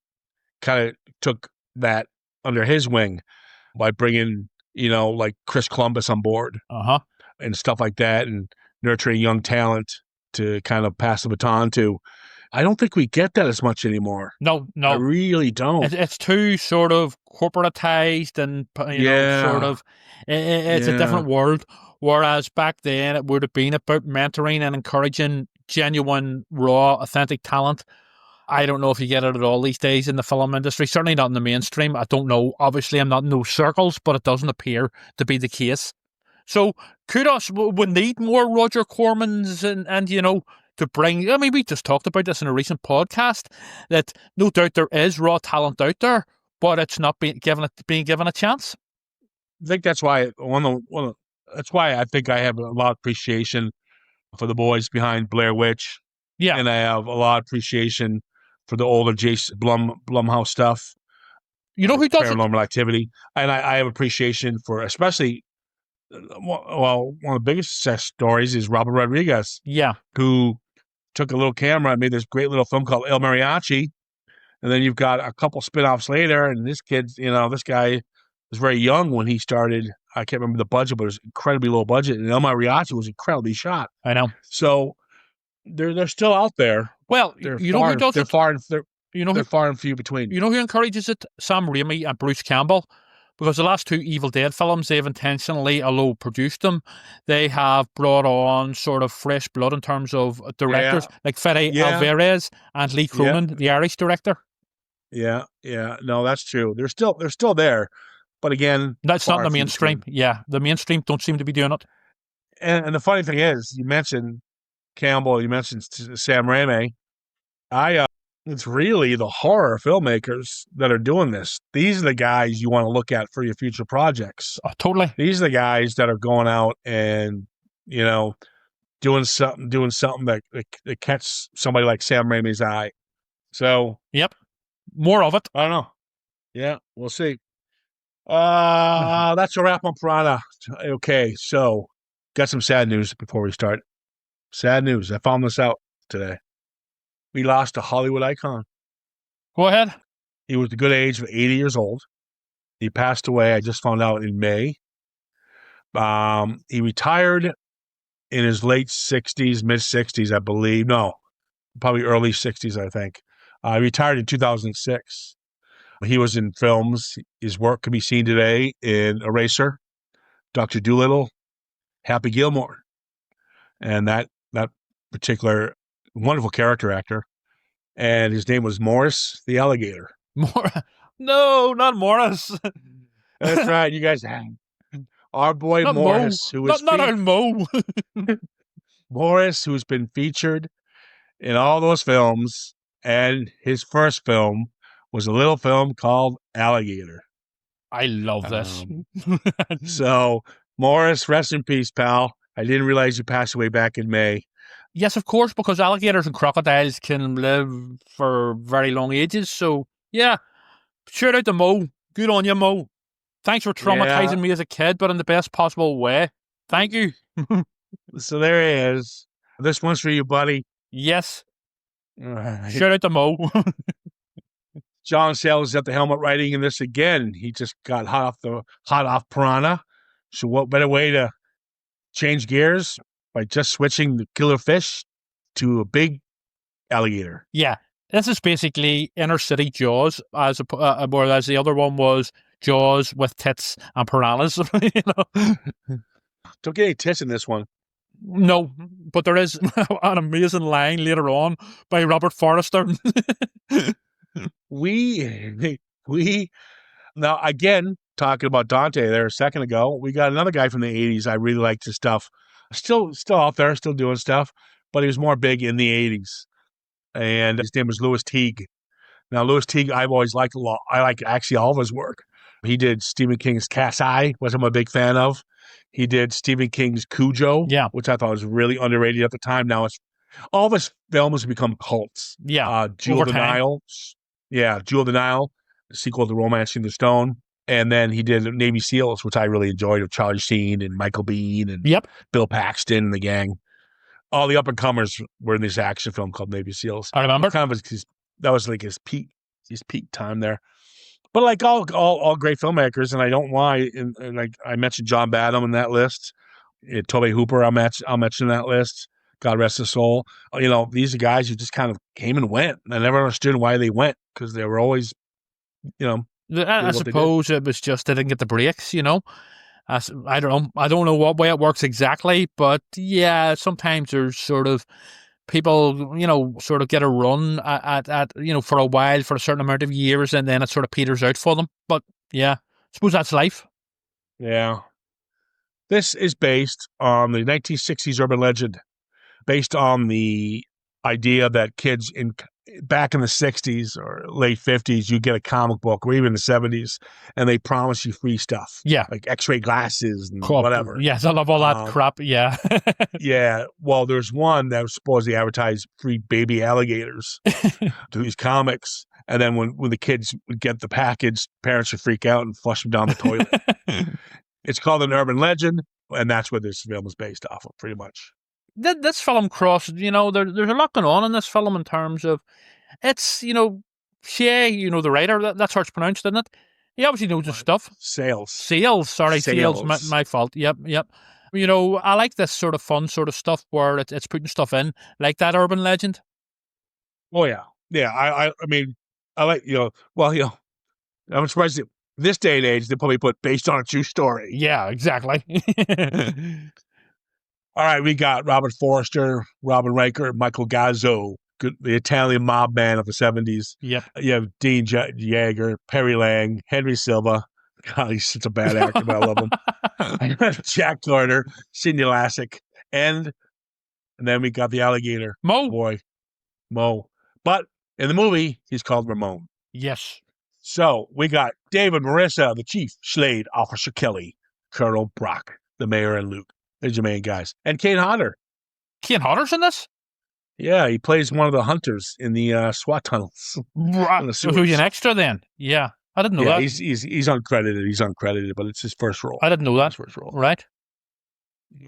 kind of took that under his wing by bringing, like Chris Columbus on board and stuff like that, and nurturing young talent to kind of pass the baton to. I don't think we get that as much anymore. No. I really don't. It's too sort of corporatized and, sort of, it's a different world. Whereas back then it would have been about mentoring and encouraging genuine, raw, authentic talent. I don't know if you get it at all these days in the film industry, certainly not in the mainstream. I don't know. Obviously, I'm not in those circles, but it doesn't appear to be the case. So kudos. We need more Roger Cormans and to bring, we just talked about this in a recent podcast, that no doubt there is raw talent out there, but it's not being given a chance. I think that's why that's why I think I have a lot of appreciation for the boys behind Blair Witch. Yeah. And I have a lot of appreciation for the older Jason Blumhouse stuff. You know who does Paranormal Activity. And I have appreciation for, especially, one of the biggest success stories is Robert Rodriguez. Yeah. Who took a little camera and made this great little film called El Mariachi. And then you've got a couple spin-offs later, and this kid, this guy was very young when he started. I can't remember the budget, but it was incredibly low budget. And El Mariachi was incredibly shot. I know. So they're still out there. Well, they're you know who does it? They're far and few between. You know who encourages it? Sam Raimi and Bruce Campbell. Because the last two Evil Dead films, they've intentionally, although produced them, they have brought on sort of fresh blood in terms of directors, like Fede Alvarez and Lee Cronin, the Irish director. Yeah. No, that's true. They're still there. But again, that's not the mainstream. Yeah, the mainstream don't seem to be doing it. And the funny thing is, you mentioned Campbell, you mentioned Sam Raimi. It's really the horror filmmakers that are doing this. These are the guys you want to look at for your future projects. Oh, totally. These are the guys that are going out and, doing something that catch somebody like Sam Raimi's eye. So, yep, more of it. I don't know. Yeah, we'll see. That's a wrap on Piranha. Okay, so got some sad news before we start. Sad news. I found this out today. We lost a Hollywood icon. Go ahead. He was the good age of 80 years old. He passed away, I just found out, in May. He retired in his late 60s, mid-60s, I believe. No, probably early 60s, I think. He retired in 2006. He was in films. His work can be seen today in Eraser, Dr. Dolittle, Happy Gilmore. And that particular wonderful character actor, and his name was Morris the Alligator. No, not Morris. That's right. You guys have our boy not Morris, Mo. who is not our Mo. Morris, who's been featured in all those films, and his first film was a little film called Alligator. I love this. So, Morris, rest in peace, pal. I didn't realize you passed away back in May. Yes, of course, because alligators and crocodiles can live for very long ages. So, yeah, shout out to Mo. Good on you, Mo. Thanks for traumatizing me as a kid, but in the best possible way. Thank you. So there he is. This one's for you, buddy. Yes. Right. Shout out to Mo. John Sayles is at the helmet writing in this again. He just got hot off Piranha. So what better way to change gears by just switching the killer fish to a big alligator? Yeah. This is basically inner city Jaws, whereas the other one was Jaws with tits and piranhas. You know? Don't get any tits in this one. No, but there is an amazing line later on by Robert Forrester. we now again talking about Dante there a second ago. We got another guy from the 80s. I really liked his stuff. Still out there, still doing stuff, but he was more big in the 80s. And his name was Louis Teague. Now, Louis Teague, I've always liked a lot. I like actually all of his work. He did Stephen King's Cat's Eye, which I'm a big fan of. He did Stephen King's Cujo, which I thought was really underrated at the time. Now it's all of his films have become cults. Yeah, Jewel of the Nile. Yeah, Jewel of the Nile, the sequel to Romancing the Stone. And then he did Navy SEALs, which I really enjoyed, of Charlie Sheen and Michael Biehn and Bill Paxton and the gang. All the up-and-comers were in this action film called Navy SEAls. I remember. That was like his peak time there. But like all great filmmakers, and I don't lie, and like I mentioned John Badham in that list. Tobe Hooper, I'll mention that list. God rest his soul. You know, these are guys who just kind of came and went. I never understood why they went, because they were always, you know. I suppose it was just they didn't get the breaks, you know. I don't know. I don't know what way it works exactly, but yeah, sometimes there's sort of people, you know, sort of get a run at you know, for a while, for a certain amount of years, and then it sort of peters out for them. But yeah, I suppose that's life. Yeah. This is based on the 1960s urban legend, based on the idea that kids back in the 60s or late 50s, you get a comic book, or even the 70s, and they promise you free stuff. Yeah. Like X-ray glasses and whatever. Yes, I love all that crap. Yeah. Yeah. Well, there's one that was supposedly advertised free baby alligators to these comics. And then when the kids would get the package, parents would freak out and flush them down the toilet. It's called an urban legend, and that's what this film is based off of, pretty much. This film crosses, you know, there's a lot going on in this film in terms of, it's, you know, Shea, you know, the writer, that's how it's pronounced, isn't it? He obviously knows his stuff. Sales. Sorry, Sales, my fault. Yep. You know, I like this sort of fun sort of stuff where it's putting stuff in, like that urban legend. Oh, yeah. Yeah, I mean, I like, you know, well, you know, I'm surprised that this day and age, they probably put based on a true story. Yeah, exactly. All right, we got Robert Forster, Robin Riker, Michael Gazzo, the Italian mob man of the 70s. Yep. You have Dean Yeager, Perry Lang, Henry Silva. God, he's such a bad actor, but I love him. Jack Carter, Sidney Lassick, and then we got the alligator. Mo. But in the movie, he's called Ramon. Yes. So we got David Marissa, the chief, Slade, Officer Kelly, Colonel Brock, the mayor, and Luke. There's your main guys. And Kane Hodder. Kane Hodder's in this? Yeah, he plays one of the hunters in the SWAT tunnels. Right. So he's an extra then? Yeah. I didn't know that. He's uncredited. He's uncredited, but it's his first role. I didn't know that. His first role. Right.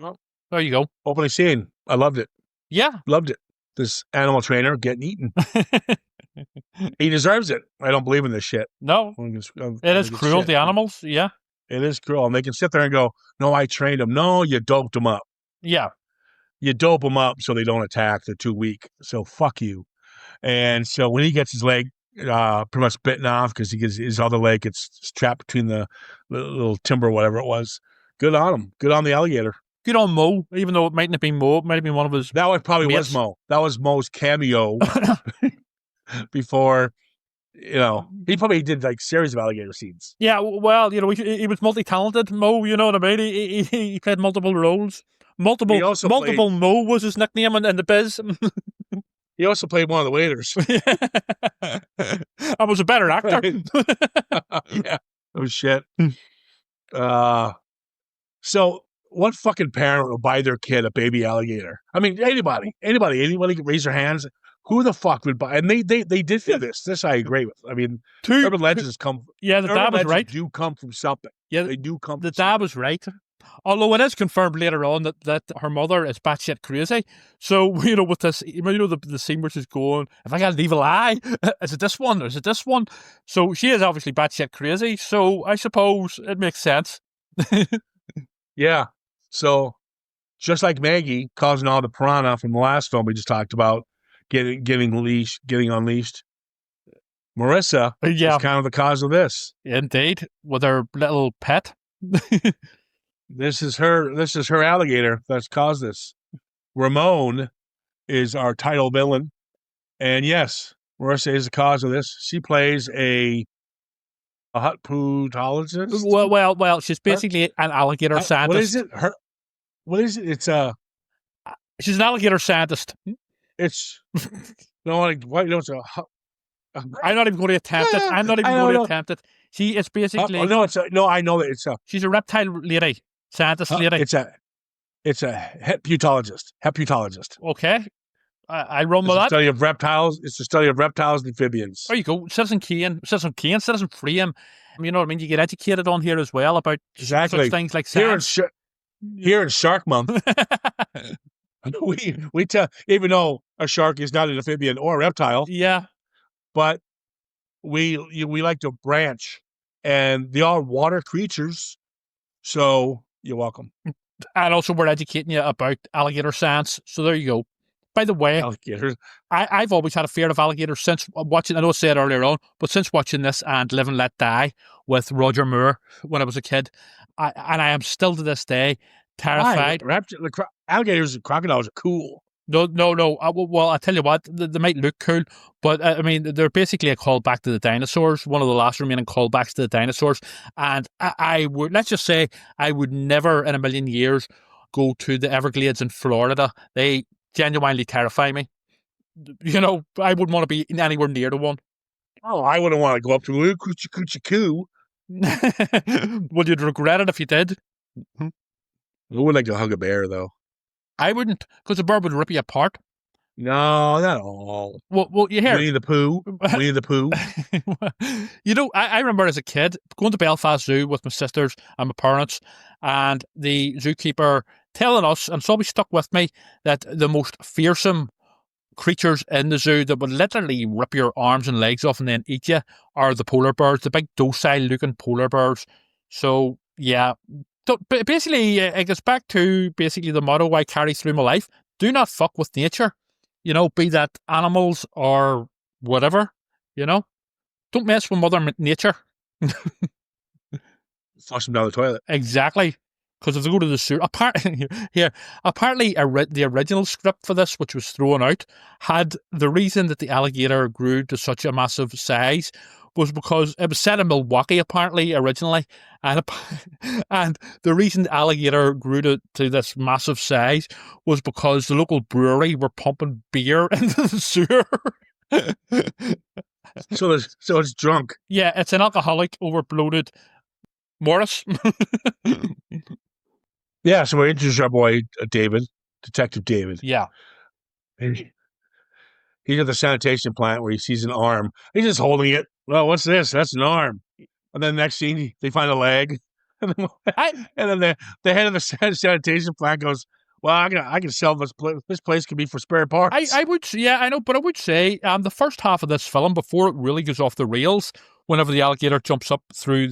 Well, there you go. Opening scene. I loved it. Yeah. Loved it. This animal trainer getting eaten. He deserves it. I don't believe in this shit. No. It is cruel to animals. Yeah. It is cruel. And they can sit there and go, no, I trained them. No, you doped them up. Yeah. You dope them up so they don't attack. They're too weak. So fuck you. And so when he gets his leg pretty much bitten off because his other leg gets trapped between the little timber, whatever it was, good on him. Good on the alligator. Good on Mo, even though it mightn't have been Mo. It might have been one of his That was probably mates. was Mo. That was Mo's cameo before, you know, he probably did like series of alligator scenes. Yeah, well, you know, he was multi-talented, Mo, you know what I mean? He played multiple roles. Multiple Mo was his nickname in the biz. He also played one of the waiters. I was a better actor. Yeah. Oh, shit. So what fucking parent will buy their kid a baby alligator? I mean, anybody can raise their hands. Who the fuck would buy? And they did do this. This I agree with. I mean, urban legends come. Yeah, the dad was right. Do come from something. Yeah, they do come. The dad was right. Although it is confirmed later on that her mother is batshit crazy. So, with this, the scene where she's going, if I got an evil eye, is it this one or is it this one? So she is obviously batshit crazy. So I suppose it makes sense. Yeah. So just like Maggie causing all the piranha from the last film we just talked about, getting unleashed, Marissa is kind of the cause of this. Indeed, with her little pet. This is her alligator that's caused this. Ramon is our title villain. And yes, Marissa is the cause of this. She plays a herpetologist. Well, she's basically an alligator scientist. What is it? What is it? It's she's an alligator scientist. It's no, it's a. I'm not even going to attempt it. I'm not even going to attempt it. She is basically. I know that it's a. She's a reptile lady, scientist lady. It's a herpetologist. Okay, I run with that. Study of reptiles. It's the study of reptiles and amphibians. There you go, Citizen Citizen Freedom. You know what I mean? You get educated on here as well about such things like science. Here in Shark Month, we tell, even though a shark is not an amphibian or a reptile. Yeah. But we like to branch, and they are water creatures. So you're welcome. And also, we're educating you about alligator science. So there you go. By the way, alligators. I've always had a fear of alligators since watching. I know I said earlier on, but since watching this and Live and Let Die with Roger Moore when I was a kid, I am still to this day terrified. Alligators and crocodiles are cool. No. Well, I tell you what, they might look cool, but I mean, they're basically a callback to the dinosaurs, one of the last remaining callbacks to the dinosaurs. And let's just say, I would never in a million years go to the Everglades in Florida. They genuinely terrify me. I wouldn't want to be anywhere near the one. Oh, I wouldn't want to go up to Coochie Coochie Coo. Well, you'd regret it if you did. I would like to hug a bear, though. I wouldn't, because the bird would rip you apart. No, not all. Well, you hear Winnie the Pooh. I remember as a kid going to Belfast Zoo with my sisters and my parents, and the zookeeper telling us, and it's always stuck with me, that the most fearsome creatures in the zoo that would literally rip your arms and legs off and then eat you are the polar bears, the big docile-looking polar bears. So, yeah. So basically, it gets back to basically the motto I carry through my life. Do not fuck with nature. Be that animals or whatever, Don't mess with Mother Nature. Flush them down the toilet. Exactly. Because if they go to the sewer, apparently the original script for this, which was thrown out, had the reason that the alligator grew to such a massive size was because it was set in Milwaukee, apparently, originally. And the reason the alligator grew to this massive size was because the local brewery were pumping beer into the sewer. So it's drunk. Yeah, it's an alcoholic, overbloated Morris. Yeah, so we introduce our boy, David, Detective David. Yeah. And he's at the sanitation plant where he sees an arm. He's just holding it. Well, what's this? That's an arm. And then the next scene, they find a leg. And then the head of the sanitation plant goes, well, I can sell this place. This place could be for spare parts. I would say the first half of this film, before it really goes off the rails, whenever the alligator jumps up through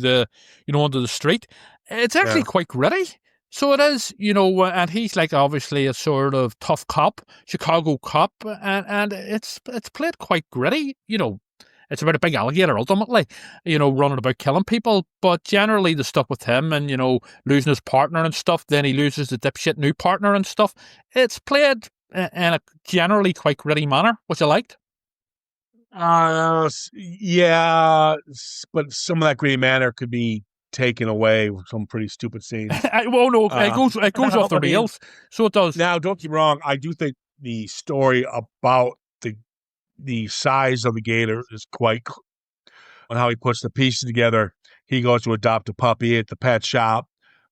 onto the street, it's actually quite gritty. So it is, and he's like obviously a sort of tough cop, Chicago cop, and it's played quite gritty. It's about a big alligator ultimately, running about killing people. But generally the stuff with him and, losing his partner and stuff, then he loses the dipshit new partner and stuff. It's played in a generally quite gritty manner, which I liked. Yeah, but some of that gritty manner could be taken away with some pretty stupid scenes. It goes off the rails. So it does. Now, don't get me wrong. I do think the story about the size of the gator is quite on how he puts the pieces together. He goes to adopt a puppy at the pet shop.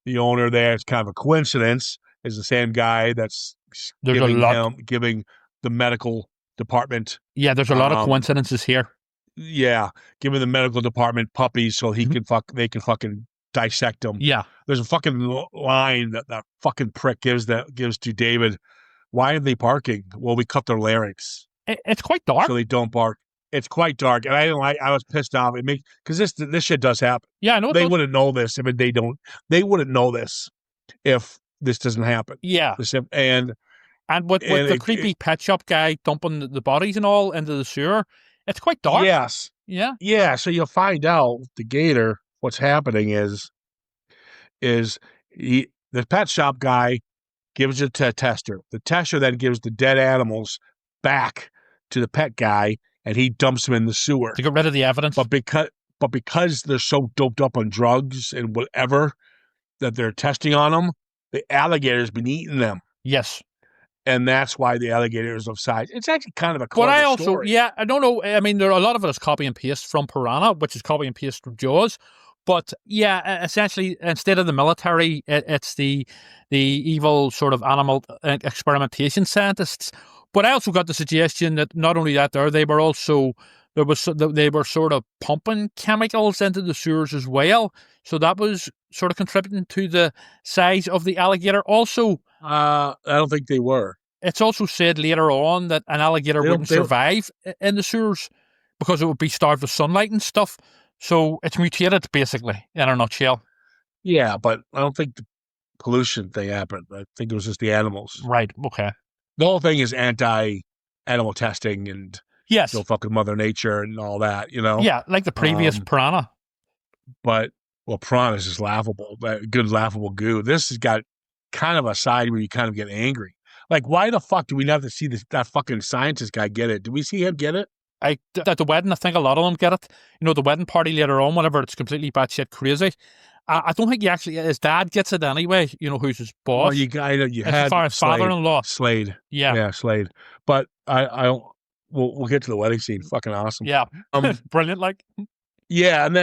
the owner there. It's kind of a coincidence. Is the same guy that's There's giving the medical department. Yeah, there's a lot of coincidences here. Yeah, giving the medical department puppies so they can fucking dissect them. Yeah, there's a fucking line that fucking prick gives to David. Why are they barking? Well, we cut their larynx. It's quite dark, so they don't bark. It's quite dark, and I was pissed off. It makes because this shit does happen. Yeah, I know. They wouldn't know this if they don't. They wouldn't know this if this doesn't happen. Yeah, and with the creepy pet shop guy dumping the bodies and all into the sewer, it's quite dark. Yes. Yeah. So you'll find out the gator. What's happening is the pet shop guy gives it to a tester. The tester then gives the dead animals back to the pet guy, and he dumps them in the sewer to get rid of the evidence. But because they're so doped up on drugs and whatever that they're testing on them, the alligator's been eating them. Yes. And that's why the alligator is of size. It's actually kind of a clever story. Yeah, I don't know. I mean, a lot of it is copy and paste from Piranha, which is copy and paste from Jaws. But yeah, essentially, instead of the military, it's the evil sort of animal experimentation scientists. But I also got the suggestion that not only that, they were sort of pumping chemicals into the sewers as well. So that was sort of contributing to the size of the alligator. Also, I don't think they were. It's also said later on that an alligator wouldn't survive in the sewers because it would be starved of sunlight and stuff. So it's mutated, basically, in a nutshell. Yeah, but I don't think the pollution thing happened. I think it was just the animals. Right, okay. The whole thing is anti-animal testing and fucking Mother Nature and all that, you know? Yeah, like the previous Piranha. But, Piranha is just laughable. Good laughable goo. This has got kind of a side where you kind of get angry. Like, why the fuck do we have to see that fucking scientist guy get it? Do we see him get it? At the wedding, I think a lot of them get it. You know, the wedding party later on, whenever it's completely batshit crazy. I don't think his dad gets it anyway, you know, who's his boss. Well, you had his father-in-law. Slade. Yeah, Slade. But we'll get to the wedding scene. Fucking awesome. Yeah. Brilliant, like. Yeah, and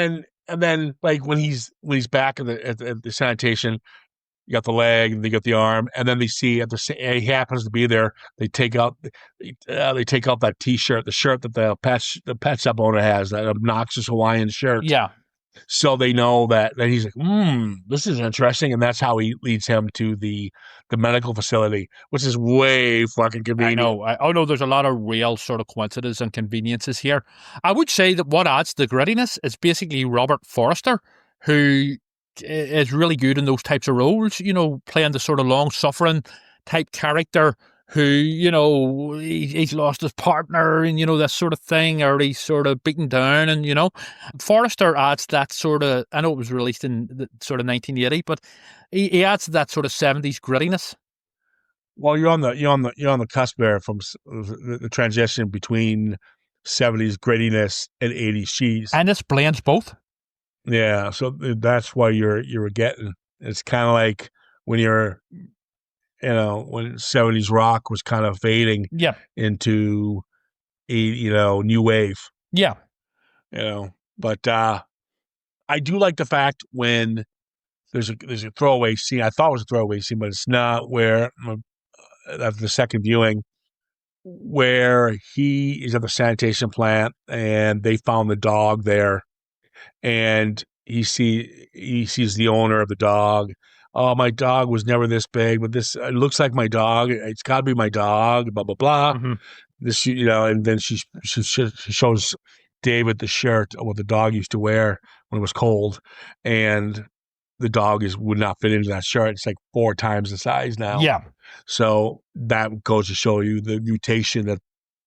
then like when he's back at the sanitation, you got the leg and they got the arm, and then they see he happens to be there. They take out that T-shirt, the shirt that the pet shop owner has, that obnoxious Hawaiian shirt. Yeah. So they know that he's like, this is interesting, and that's how he leads him to the medical facility, which is way fucking convenient. I know there's a lot of real sort of coincidences and conveniences here. I would say that what adds the grittiness is basically Robert Forster, who is really good in those types of roles, you know, playing the sort of long-suffering type character who, you know, he's lost his partner and, you know, that sort of thing, or he's sort of beaten down, and, you know, Forrester adds that sort of, I know it was released in the sort of 1980, but he adds that sort of 70s grittiness. Well, you're on the cusp there from the transition between 70s grittiness and 80s cheese. And this blends both. Yeah, so that's why you're getting. It's kind of like when you're, you know, when 70s rock was kind of fading into new wave. Yeah. You know, but I do like the fact when there's a throwaway scene. I thought it was a throwaway scene, but it's not, where after the second viewing, where he is at the sanitation plant and they found the dog there, and he sees the owner of the dog. Oh, my dog was never this big, but it looks like my dog. It's got to be my dog. Blah blah blah. Mm-hmm. This, you know, and then she shows David the shirt of what the dog used to wear when it was cold, and the dog would not fit into that shirt. It's like 4 times the size now. Yeah. So that goes to show you the mutation that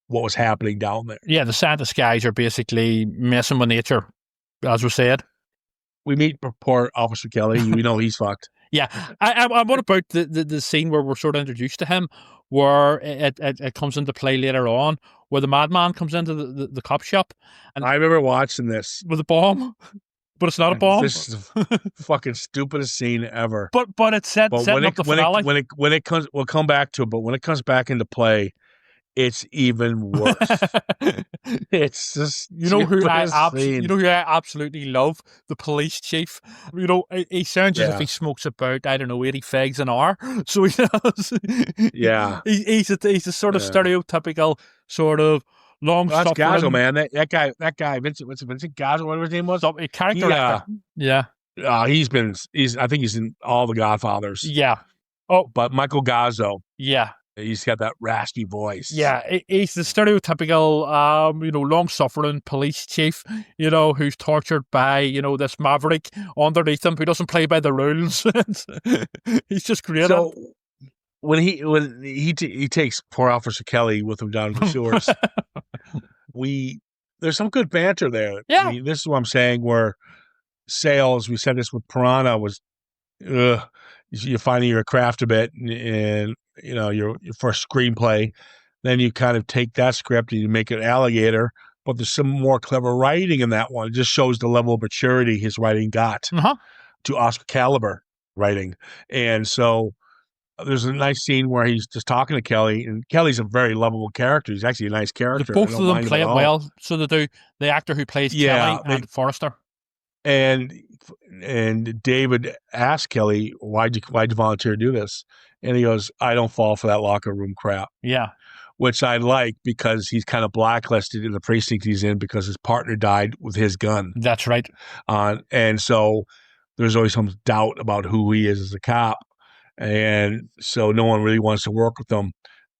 what was happening down there. Yeah, the scientist guys are basically messing with nature, as we said. We meet poor Officer Kelly. We know he's fucked. Yeah. What about the scene where we're sort of introduced to him, where it comes into play later on, where the madman comes into the cop shop? And I remember watching this. With a bomb. But it's not a bomb. This is the fucking stupidest scene ever. But it's setting up the finale. When it comes, we'll come back to it. But when it comes back into play, it's even worse. It's just You know who I scene. absolutely love? The police chief. You know, he sounds as if Yeah. he smokes about, I don't know, 80 fags an hour. So he does. Yeah. He's a sort of Yeah. stereotypical sort of long Well, that's suffering. Gazzo, man. That guy, Vincent Gazzo, whatever his name was. A character He, actor. Yeah. I think he's in all the Godfathers. Yeah. Oh, But Michael Gazzo, yeah. he's got that raspy voice. Yeah, he's the stereotypical, long-suffering police chief, who's tortured by, this maverick underneath him who doesn't play by the rules. He's just great. So when he takes poor Officer Kelly with him down the sewers, there's some good banter there. Yeah. I mean, this is what I'm saying. Where sales, we said this with Piranha, was, you're finding your craft a bit, and your first screenplay. Then you kind of take that script and you make it Alligator, but there's some more clever writing in that one. It just shows the level of maturity his writing got to Oscar caliber writing. And so there's a nice scene where he's just talking to Kelly, and Kelly's a very lovable character. He's actually a nice character. Both of them play it well. So they do. The actor who plays Kelly and Forrester. And David asked Kelly, why'd you volunteer to do this? And he goes, I don't fall for that locker room crap. Yeah. Which I like, because he's kind of blacklisted in the precinct he's in because his partner died with his gun. That's right. And so there's always some doubt about who he is as a cop. And so no one really wants to work with him.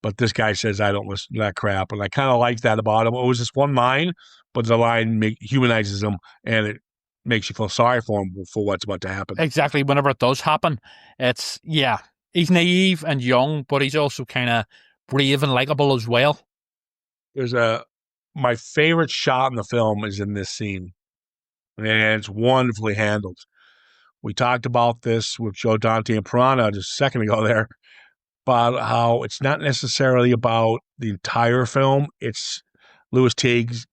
But this guy says, I don't listen to that crap. And I kind of like that about him. It was just one line, but the line humanizes him, and it makes you feel sorry for him for what's about to happen. Exactly. Whenever it does happen, he's naive and young, but he's also kind of brave and likable as well. My favorite shot in the film is in this scene, and it's wonderfully handled. We talked about this with Joe Dante and Piranha just a second ago there, about how it's not necessarily about the entire film. It's Louis Teague's,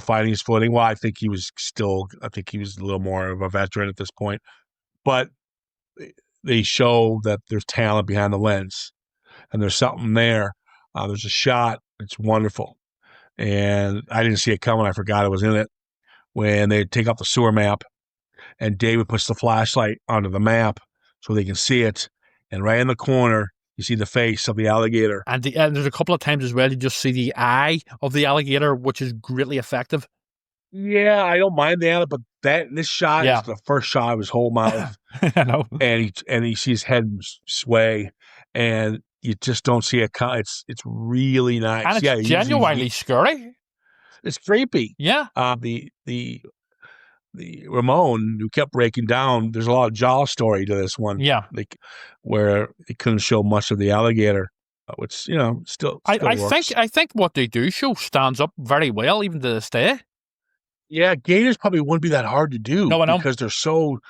finding his footing. Well, I think he was a little more of a veteran at this point, but they show that there's talent behind the lens, and there's something there. There's a shot. It's wonderful. And I didn't see it coming. I forgot it was in it. When they take out the sewer map, and David puts the flashlight onto the map so they can see it. And right in the corner, you see the face of the alligator. And there's a couple of times as well, you just see the eye of the alligator, which is greatly effective. Yeah, I don't mind that, but this shot is the first shot of his whole mouth. I know. And he sees his head sway, and you just don't see it. It's really nice. And it's genuinely scary. It's creepy. Yeah. The Ramon, who kept breaking down, there's a lot of jaw story to this one. Yeah. Where it couldn't show much of the alligator, which, still works. I think what they do show stands up very well, even to this day. Yeah, gators probably wouldn't be that hard to do. No, I know. Because they don't swim.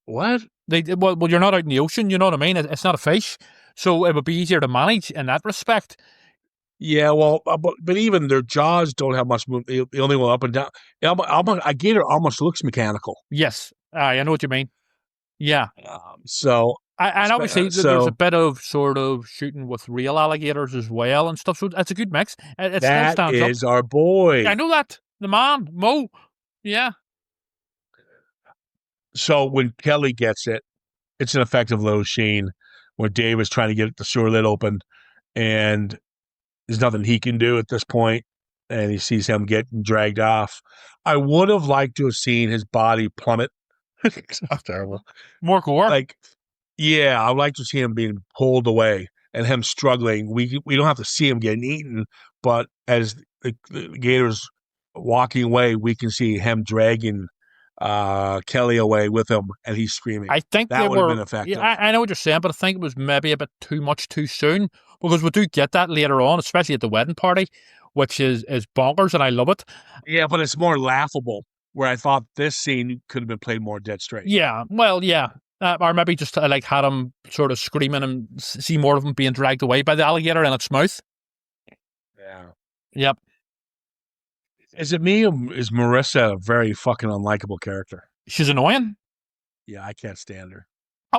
What? Well, you're not out in the ocean, you know what I mean? It's not a fish, so it would be easier to manage in that respect. Yeah, well, but even their jaws don't have much movement. They only go up and down. A gator almost looks mechanical. Yes, I know what you mean. Yeah. And obviously there's a bit of sort of shooting with real alligators as well and stuff. So it's a good mix. It still stands up. That is our boy. I know that. The man, Mo. Yeah. So when Kelly gets it, it's an effective low sheen where Dave is trying to get the sewer lid open, and there's nothing he can do at this point, and he sees him getting dragged off. I would have liked to have seen his body plummet. It's terrible. More gore. Yeah, I'd like to see him being pulled away and him struggling. We don't have to see him getting eaten, but as the gator's walking away, we can see him dragging Kelly away with him, and he's screaming. I think that would have been effective. Yeah, I know what you're saying, but I think it was maybe a bit too much too soon, because we do get that later on, especially at the wedding party, which is bonkers, and I love it. Yeah, but it's more laughable, where I thought this scene could have been played more dead straight. Yeah, well, yeah. Or maybe just had him sort of screaming and see more of him being dragged away by the alligator in its mouth. Yeah. Yep. Is it me, or is Marissa a very fucking unlikable character? She's annoying. Yeah, I can't stand her.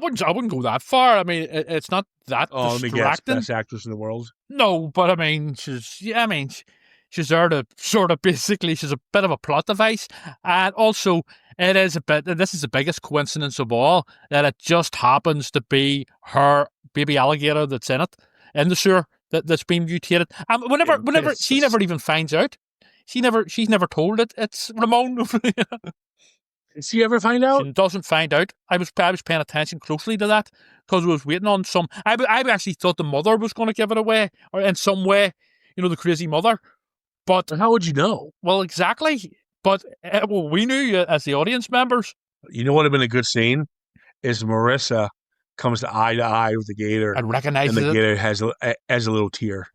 I wouldn't go that far. I mean, it's not that Let me guess, distracting. best actress in the world. No, but I mean, she's there to sort of basically, she's a bit of a plot device. And also, this is the biggest coincidence of all, that it just happens to be her baby alligator that's in the sewer, that's been mutated. And whenever she never even finds out. She's never told it's Ramon. Did she ever find out? She doesn't find out. I was paying attention closely to that because I was waiting on some. I actually thought the mother was going to give it away, or in some way, the crazy mother. But how would you know? Well, exactly. But we knew as the audience members. You know what would have been a good scene is Marissa comes to eye with the gator and recognizes and the gator has a little tear.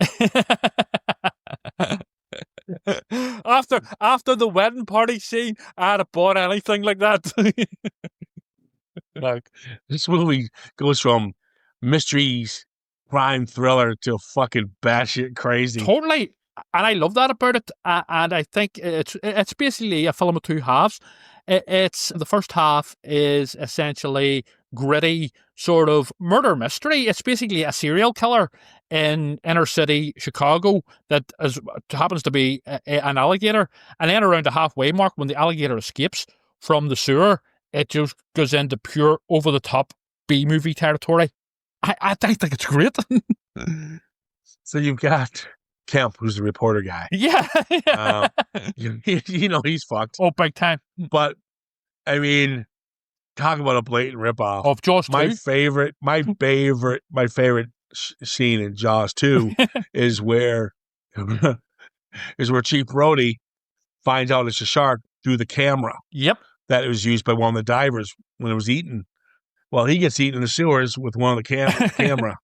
After the wedding party scene, I'd have bought anything like that. Like, this movie goes from mysteries, crime thriller to fucking batshit crazy. Totally, and I love that about it. And I think it's basically a film of two halves. It's the first half is essentially gritty sort of murder mystery. It's basically a serial killer in inner city Chicago that happens to be an alligator. And then around the halfway mark, when the alligator escapes from the sewer, it just goes into pure over the top B movie territory. I think it's great. So you've got Kemp, who's the reporter guy. Yeah. He's fucked. Oh, big time. But I mean, talk about a blatant ripoff of Jaws 2. My favorite scene in Jaws 2 is where Chief Brody finds out it's a shark through the camera. Yep. That it was used by one of the divers when it was eaten. Well, he gets eaten in the sewers with one of the camera.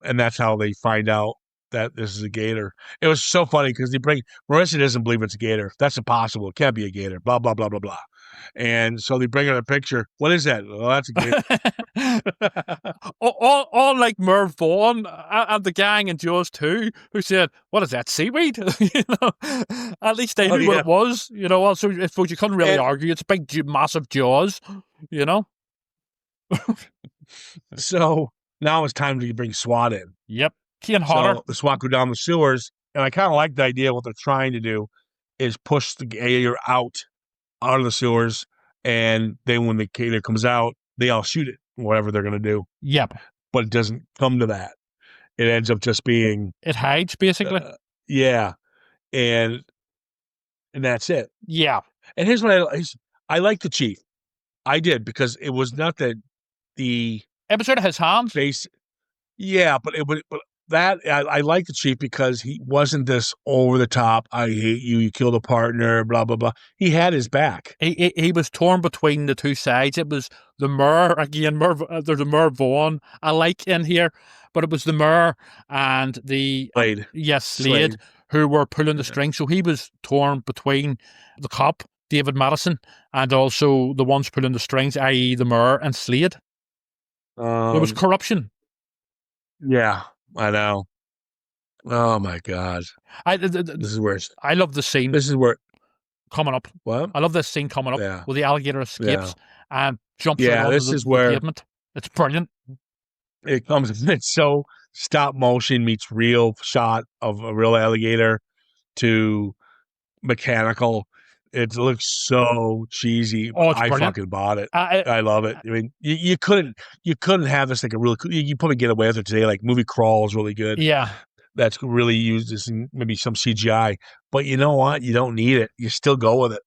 And that's how they find out that this is a gator. It was so funny because Marissa doesn't believe it's a gator. That's impossible. It can't be a gator. Blah, blah, blah, blah, blah. And so they bring her a picture. What is that? Oh, that's a gator. all like Merv Vaughn and the gang in Jaws 2 who said, what is that, seaweed? At least they knew what it was. Also, I suppose you couldn't really argue. It's a big, massive Jaws, So now it's time to bring SWAT in. Yep. Keen Hodder. So the SWAT go down the sewers, and I kind of like the idea. What they're trying to do is push the gator out of the sewers, and then when the gator comes out, they all shoot it, whatever they're going to do. Yep. But it doesn't come to that. It ends up just being... It hides, basically. Yeah. And that's it. Yeah. And here's what I like the chief. I did, because it was not that the... episode of his hands. Yeah, but I like the chief because he wasn't this over the top, I hate you, you killed a partner, blah, blah, blah. He had his back. He was torn between the two sides. It was the Mur, again, there's a Merv Vaughn I like in here, but it was the Mur and the... Slade. Yes, Slade, who were pulling the string. So he was torn between the cop, David Madison, and also the ones pulling the strings, i.e. the Mur and Slade. There was corruption. Yeah, I know. Oh my God. This is where I love the scene. This is where coming up. What? I love this scene coming up where the alligator escapes and jumps onto the pavement. It's brilliant. It comes. It's so stop motion meets real shot of a real alligator to mechanical. It looks so cheesy. Oh, it's I brilliant. fucking bought it. I love it. I mean, you couldn't have this like a really. You probably get away with it today. Like movie Crawl is really good. Yeah, that's really used as maybe some CGI. But you know what? You don't need it. You still go with it.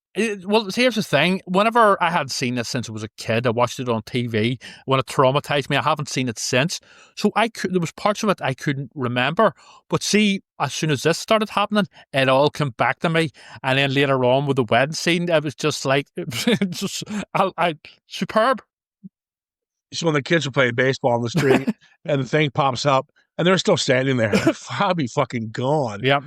Well, here's the thing. Whenever I had seen this since I was a kid, I watched it on TV. When it traumatized me, I haven't seen it since. So there was parts of it I couldn't remember. But see, as soon as this started happening, it all came back to me. And then later on with the wedding scene, it was just like, superb. So when the kids were playing baseball on the street and the thing pops up and they're still standing there, I'll be fucking gone. Yep.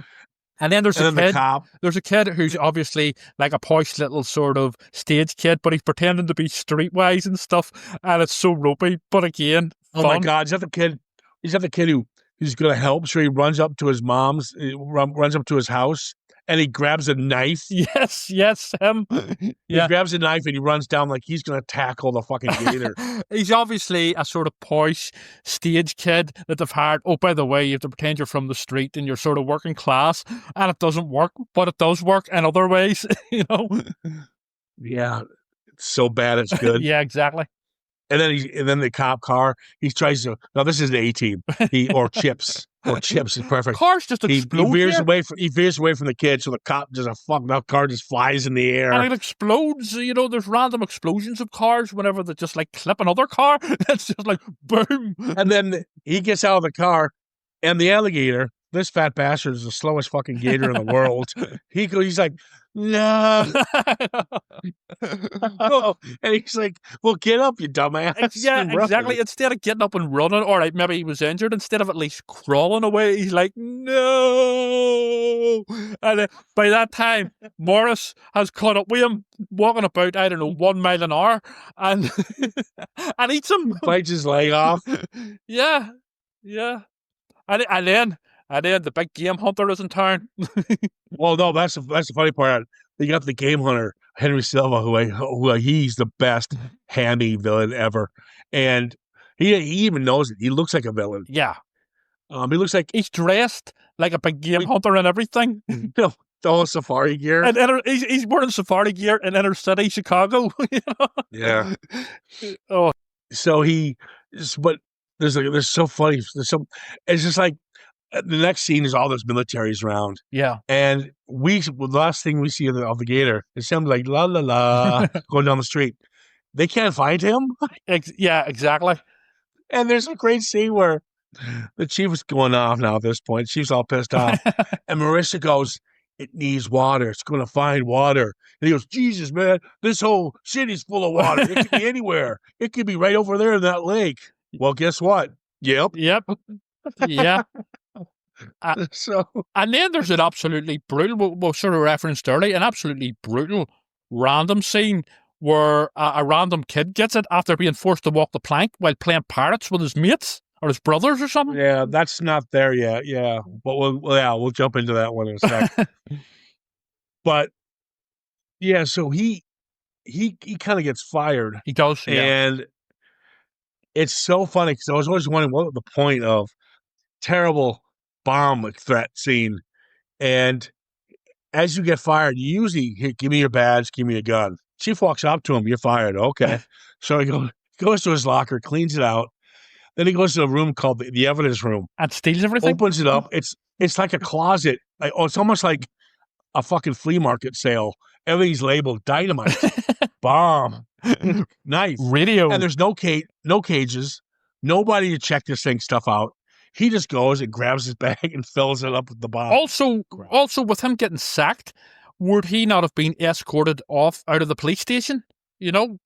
And then there's the cop. There's a kid who's obviously like a posh little sort of stage kid, but he's pretending to be streetwise and stuff, and it's so ropey. But again, oh my God, is that the kid? Is that the kid who's going to help? So he runs up to his mom's, runs up to his house, and he grabs a knife. Yes, him. He grabs a knife and he runs down like he's going to tackle the fucking gator. He's obviously a sort of posh stage kid that they've hired. Oh, by the way, you have to pretend you're from the street and you're sort of working class, and it doesn't work, but it does work in other ways, you know? Yeah, it's so bad it's good. Yeah, exactly. And then the cop car, he tries to. No, this is the A-Team. Or Chips. Or Chips is perfect. Cars just explode. He veers away from the kid, so the cop does a fucking car just flies in the air. And it explodes. You know, there's random explosions of cars whenever they just like clip another car. It's just like boom. And then he gets out of the car, and the alligator, this fat bastard is the slowest fucking gator in the world. He's like, no. And he's like, well, get up, you dumbass. Yeah, exactly. Instead of getting up and running, all right, maybe he was injured. Instead of at least crawling away, he's like, no. And by that time, Morris has caught up with him, walking about, I don't know, 1 mile an hour, and and eats him. Bites his leg off. Yeah. And then the big game hunter is in town. Well, no, that's the funny part. They got the game hunter, Henry Silva, who he's the best hammy villain ever, and he even knows it. He looks like a villain. Yeah, he looks like he's dressed like a big game hunter and everything. The whole safari gear, and he's wearing safari gear in inner city Chicago. You know? Yeah. Oh, so but there's so funny. It's just like. The next scene is all those militaries around. Yeah. And the last thing we see of the gator is him like, la, la, la, going down the street. They can't find him. Yeah, exactly. And there's a great scene where the chief is going off now at this point. She's all pissed off. And Marissa goes, it needs water. It's going to find water. And he goes, Jesus, man, this whole city's full of water. It could be anywhere. It could be right over there in that lake. Well, guess what? Yep. Yeah. So, and then there's an absolutely brutal, we'll sort of referenced earlier, an absolutely brutal random scene where a random kid gets it after being forced to walk the plank while playing pirates with his mates or his brothers or something. Yeah, that's not there yet. Yeah, but we'll jump into that one in a sec. But yeah, so he kind of gets fired. He does, yeah. And it's so funny because I was always wondering what was the point of terrible bomb threat scene. And as you get fired, you usually give me your badge, give me a gun. Chief walks up to him, you're fired. Okay. So he goes to his locker, cleans it out. Then he goes to a room called the evidence room. And steals everything? Opens it up. It's like a closet. It's almost like a fucking flea market sale. Everything's labeled dynamite, bomb, knife, radio. And there's no cages, nobody to check this stuff out. He just goes and grabs his bag and fills it up with the bomb. Also, with him getting sacked, would he not have been escorted out of the police station? You know,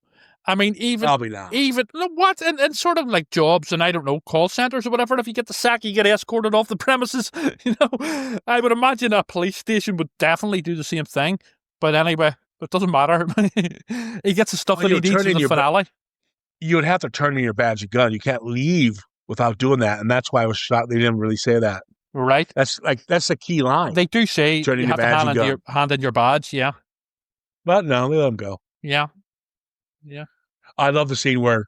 I mean, Probably not. What? And sort of like jobs and I don't know, call centers or whatever. If you get the sack, you get escorted off the premises. You know, I would imagine a police station would definitely do the same thing. But anyway, it doesn't matter. He gets the stuff that he needs in the finale. You would have to turn in your badge and gun. You can't leave without doing that, and that's why I was shocked they didn't really say that. Right. That's the key line. They do say turn in you your have badge to hand in your badge, yeah. But no, they let them go. Yeah. I love the scene where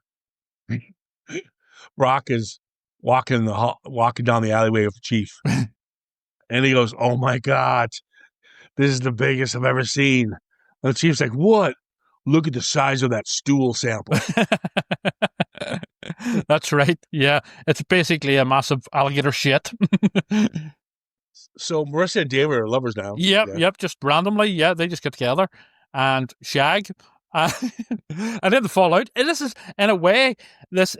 Rock is walking down the alleyway with the chief, and he goes, "Oh my God, this is the biggest I've ever seen." And the chief's like, "What? Look at the size of that stool sample." That's right. Yeah, it's basically a massive alligator shit. So Marissa and David are lovers now. Yep. Just randomly, they just get together and shag, and then they fall out. And this is, in a way, this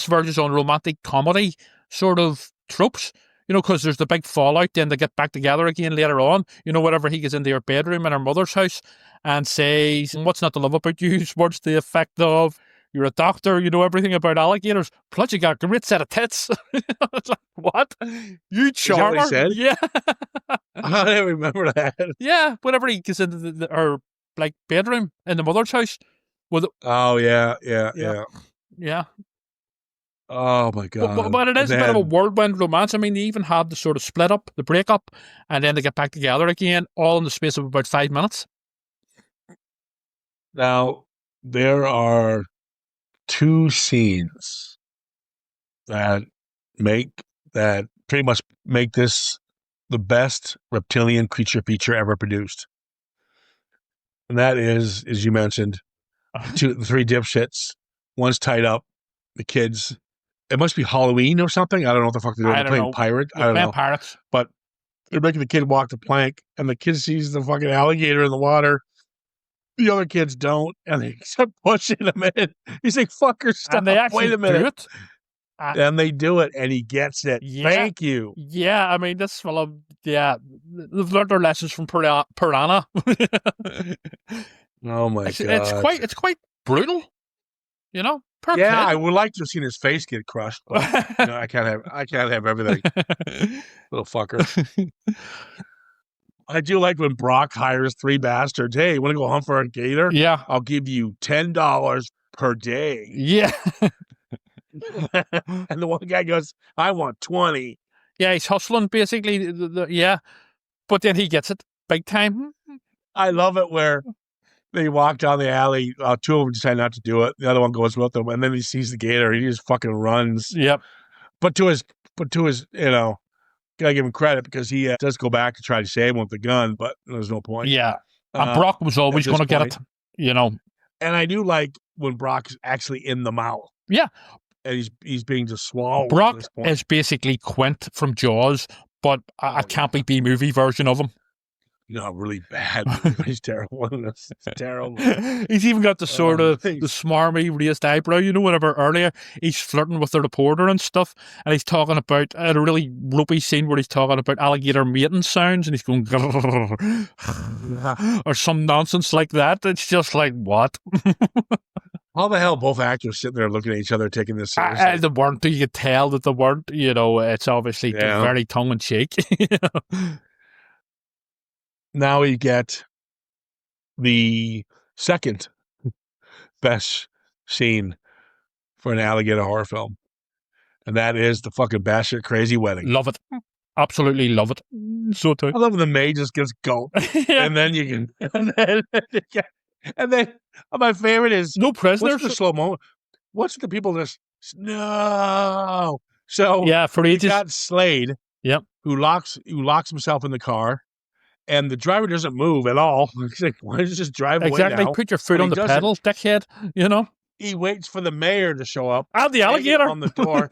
verges on romantic comedy sort of tropes. You know, because there's the big fallout, then they get back together again later on. You know, whenever he gets into her bedroom in her mother's house and says, "What's not to love about you?" What's the effect of, "You're a doctor, you know everything about alligators, plus you got a great set of tits." It's like, what? You charmer? Is that what he said? Yeah. I don't remember that. Yeah, whenever he gets into her bedroom in the mother's house. Oh, yeah. Yeah. Oh my god! But it is a bit of a whirlwind romance. I mean, they even had the sort of split up, the break up, and then they get back together again, all in the space of about 5 minutes. Now, there are 2 scenes that pretty much make this the best reptilian creature feature ever produced. And that is, as you mentioned, the 3 dipshits. One's tied up. The kids. It must be Halloween or something. I don't know what the fuck they're doing. They're playing pirate. I don't know. Pirates. But they're making the kid walk the plank, and the kid sees the fucking alligator in the water. The other kids don't, and they start pushing him in. He's like, fucker, stop. And they actually Wait a minute. do it. And they do it, and he gets it. Yeah. Thank you. Yeah, I mean, this film, they've learned their lessons from Piranha. Oh my god. It's quite brutal, you know? Poor kid. I would like to have seen his face get crushed, but I can't have everything. Little fucker. I do like when Brock hires 3 bastards. Hey, you want to go hunt for a gator? Yeah. I'll give you $10 per day. Yeah. And the one guy goes, I want 20. Yeah, he's hustling, basically. Yeah. But then he gets it big time. I love it where they walk down the alley. 2 of them decide not to do it. The other one goes with them, and then he sees the gator. He just fucking runs. Yep. But to his, gotta give him credit because he does go back to try to save him with the gun, but there's no point. Yeah. And Brock was always going to get it, And I do like when Brock's actually in the mouth. Yeah. And he's being just swallowed. Brock is basically Quint from Jaws, but a campy B-movie version of him. Really bad. He's terrible. It's terrible. He's even got the sort of the smarmy raised eyebrow. Whenever earlier he's flirting with the reporter and stuff, and he's talking about a really ropey scene where he's talking about alligator mating sounds, and he's going or some nonsense like that. It's just like, what? How the hell both actors sitting there looking at each other taking this seriously? They weren't. You could tell that they weren't. It's obviously very tongue-in-cheek. Now we get the second best scene for an alligator horror film. And that is the fucking batshit crazy wedding. Love it. Absolutely love it. So too. I love when the maid just gives gulp. Yeah. And then you can... And then my favorite is... No prisoners. What's the slow moment? What's the people just... No! So... Yeah, for ages. You got Slade. Yep. Who locks himself in the car. And the driver doesn't move at all. He's like, why don't you just drive away now? Exactly. Put your foot on the pedal, dickhead. He waits for the mayor to show up. And the alligator. On the door.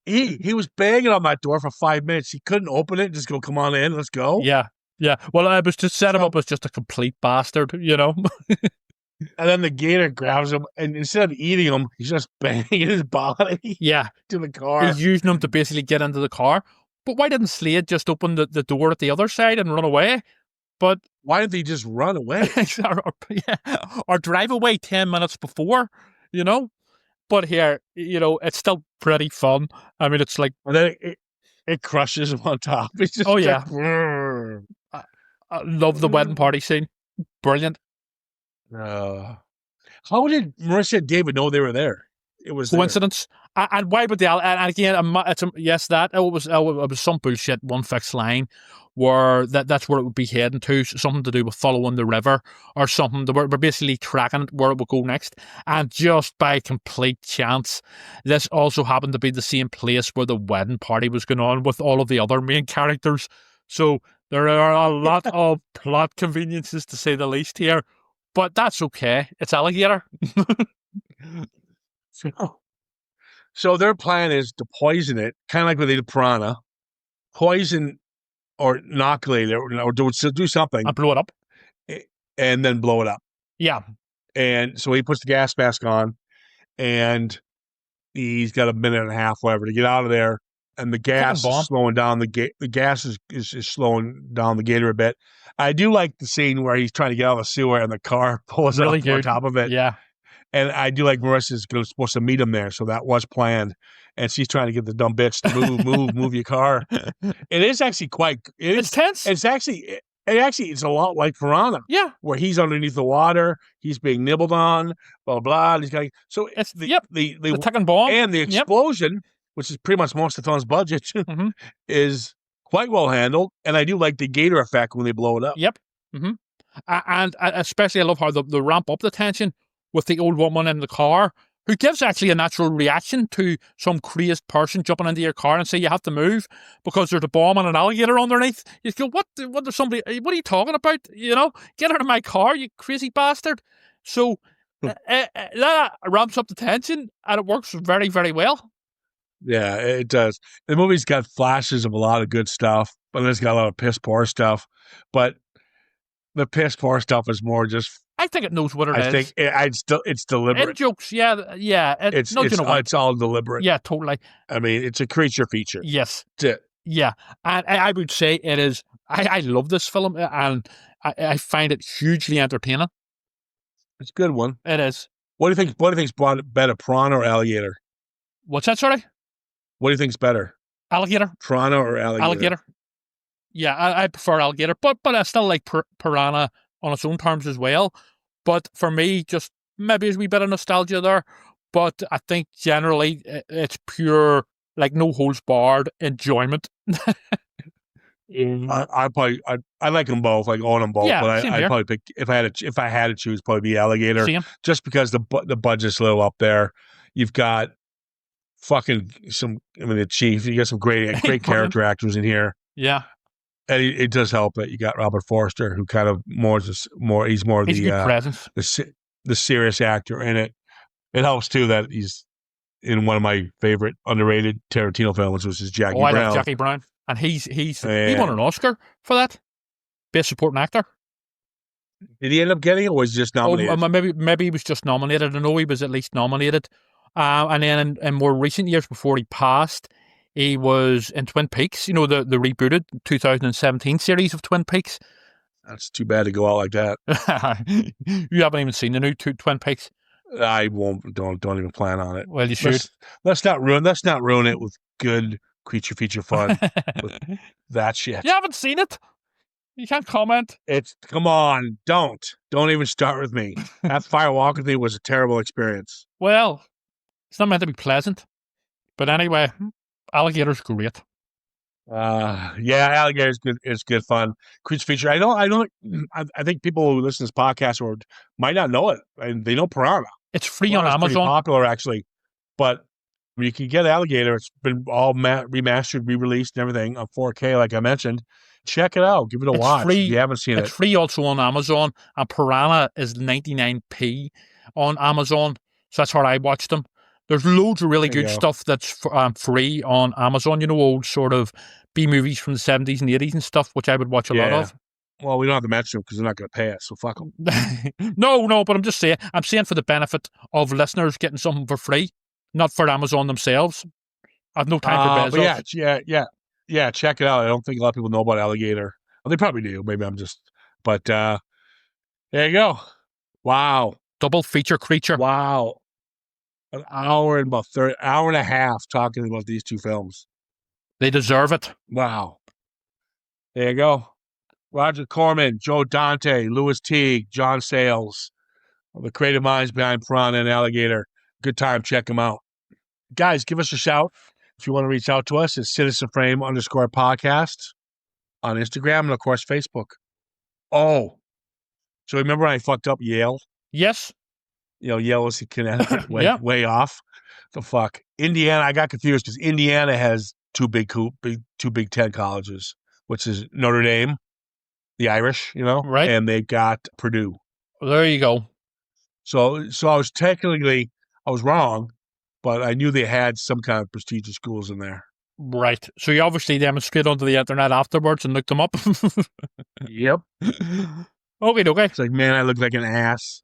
He was banging on that door for 5 minutes. He couldn't open it. Just go, come on in. Let's go. Yeah. Yeah. Well, I was just set him up as just a complete bastard, And then the gator grabs him. And instead of eating him, he's just banging his body. Yeah. To the car. He's using him to basically get into the car. But why didn't Slade just open the door at the other side and run away? But why didn't they just run away? or drive away 10 minutes before, But here, it's still pretty fun. I mean, it's like... And then it crushes him on top. It's just yeah. I love the wedding party scene. Brilliant. How did Marissa and David know they were there? It was coincidence. And why would they? And again, it was some bullshit one fixed line where that's where it would be heading to, something to do with following the river or something. We're basically tracking where it would go next. And just by complete chance, this also happened to be the same place where the wedding party was going on with all of the other main characters. So there are a lot of plot conveniences, to say the least here. But that's okay. It's Alligator. So their plan is to poison it, kind of like when they did Piranha, poison or inoculate it, or do something. And blow it up. And then blow it up. Yeah. And so he puts the gas mask on, and he's got a minute and a half, whatever, to get out of there. And the gas is slowing down the gas is slowing down the gator a bit. I do like the scene where he's trying to get out of the sewer and the car pulls really up on top of it. Yeah. And I do like Marissa's supposed to meet him there, so that was planned. And she's trying to get the dumb bitch to move your car. It is actually it's tense. It's actually And actually, it's a lot like Piranha. Yeah. Where he's underneath the water, he's being nibbled on, blah, blah, and he's got... So It's the ticking bomb. And the explosion, which is pretty much most of the film's budget, is quite well handled. And I do like the gator effect when they blow it up. Yep. And especially I love how they ramp up the tension with the old woman in the car, who gives actually a natural reaction to some crazed person jumping into your car and say you have to move because there's a bomb and an alligator underneath. You go, what are you talking about? You know, get out of my car, you crazy bastard. So that ramps up the tension and it works very, very well. Yeah, it does. The movie's got flashes of a lot of good stuff, but it's got a lot of piss poor stuff. But the piss poor stuff is more just... I think it knows what it is. I think it's deliberate. In jokes, yeah. It's all deliberate. Yeah, totally. I mean, it's a creature feature. Yes. That's it. Yeah, and I would say it is... I love this film, and I find it hugely entertaining. It's a good one. It is. What do you think's better, Piranha or Alligator? What's that, sorry? What do you think's better? Alligator. Piranha or Alligator? Alligator. Yeah, I prefer Alligator, but I still like Piranha on its own terms as well. But for me, just maybe there's a wee bit of nostalgia there. But I think generally it's pure, like, no holds barred enjoyment. I like them both. I own them both, Yeah, but same I'd here. probably pick if I had to choose, probably be Alligator. Same. Just because the budget's a little up there. You've got fucking the chief. You got some great character actors in here. Yeah. And it does help that you got Robert Forster, who kind of he's more of He's a good presence. the serious actor in it. It helps too that he's in one of my favorite underrated Tarantino films, which is Jackie Brown. I love Jackie Brown, and he won an Oscar for that, best supporting actor. Did he end up getting it, or was he just nominated? Maybe he was just nominated. I know he was at least nominated. And then in more recent years, before he passed, he was in Twin Peaks, the rebooted 2017 series of Twin Peaks. That's too bad to go out like that. You haven't even seen the new Twin Peaks? I won't. Don't even plan on it. Well, you should. Let's not ruin it with good creature feature fun with that shit. You haven't seen it? You can't comment. Come on, don't even start with me. That Fire Walk with me was a terrible experience. Well, it's not meant to be pleasant. But anyway, Alligator's great. Yeah, Alligator's good. It's good fun. Creature feature. I think people who listen to this podcast might not know it, and they know Piranha. It's free on Amazon. Pretty popular, actually. But you can get Alligator. It's been all remastered, re-released, and everything on 4K, like I mentioned. Check it out. Give it a watch if you haven't seen it. It's free also on Amazon, and Piranha is 99p on Amazon. So that's where I watched them. There's loads of really good stuff that's free on Amazon, old sort of B-movies from the 70s and 80s and stuff, which I would watch a lot of. Well, we don't have to mention them because they're not going to pay us, so fuck them. No, but I'm just saying. I'm saying for the benefit of listeners getting something for free, not for Amazon themselves. I've no time for Bezos. But yeah, check it out. I don't think a lot of people know about Alligator. Well, they probably do. Maybe I'm just... But there you go. Wow. Double feature creature. Wow. An hour and hour and a half talking about these two films. They deserve it. Wow. There you go. Roger Corman, Joe Dante, Louis Teague, John Sayles, the creative minds behind Piranha and Alligator. Good time. Check them out. Guys, give us a shout. If you want to reach out to us, it's citizenframe_podcast on Instagram and, of course, Facebook. Oh, so remember when I fucked up Yale? Yes. Yale was in Connecticut, way off. The fuck. Indiana, I got confused because Indiana has two Big Ten colleges, which is Notre Dame, the Irish, right, and they've got Purdue. Well, there you go. So I was wrong, but I knew they had some kind of prestigious schools in there. Right. So you obviously demonstrated onto the internet afterwards and looked them up. Yep. Okay. It's like, man, I look like an ass.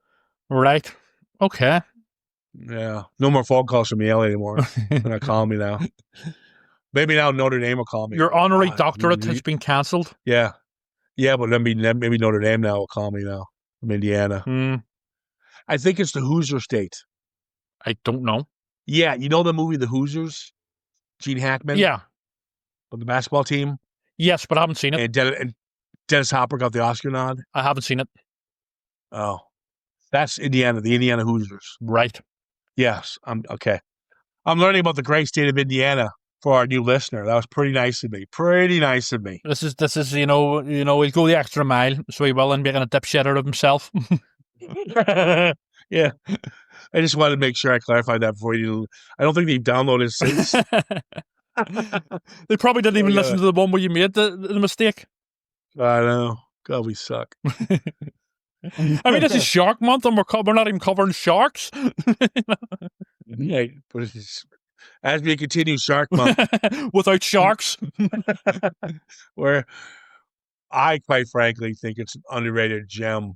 Right. Okay. Yeah. No more phone calls from Yale anymore. They're not calling me now. Maybe now Notre Dame will call me. Your honorary doctorate has been cancelled. Yeah. Yeah, but maybe Notre Dame now will call me now from Indiana. I think it's the Hoosier State. I don't know. Yeah, the movie The Hoosiers? Gene Hackman? Yeah. Of the basketball team? Yes, but I haven't seen it. And Dennis Hopper got the Oscar nod. I haven't seen it. Oh, that's Indiana, the Indiana Hoosiers. Right. Yes, I'm okay. I'm learning about the great state of Indiana for our new listener. That was pretty nice of me. Pretty nice of me. This is he'll go the extra mile, so he will, and making a dipshit out of himself. Yeah. I just wanted to make sure I clarified that before you. I don't think they've downloaded since. They probably didn't even listen to the one where you made the mistake. I know. God, we suck. I mean, this is Shark Month, and we're not even covering sharks. Yeah, but it's, as we continue Shark Month, without sharks, where I quite frankly think it's an underrated gem.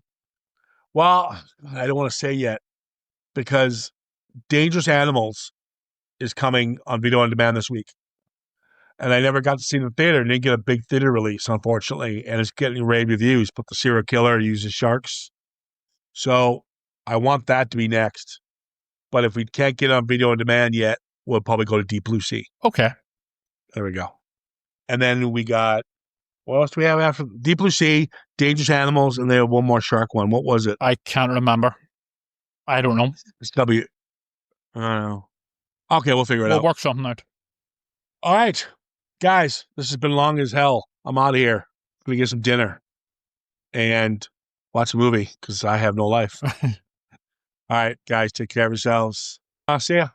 Well, I don't want to say yet because Dangerous Animals is coming on video on demand this week. And I never got to see it in the theater. It didn't get a big theater release, unfortunately. And it's getting rave reviews, but the serial killer uses sharks. So I want that to be next. But if we can't get it on video on demand yet, we'll probably go to Deep Blue Sea. Okay. There we go. And then we got, what else do we have after? Deep Blue Sea, Dangerous Animals, and they have one more shark one. What was it? I can't remember. I don't know. It's I don't know. Okay, we'll figure it out. We'll work something out. All right. Guys, this has been long as hell. I'm out of here. I'm going to get some dinner and watch a movie because I have no life. All right, guys, take care of yourselves. I'll see ya.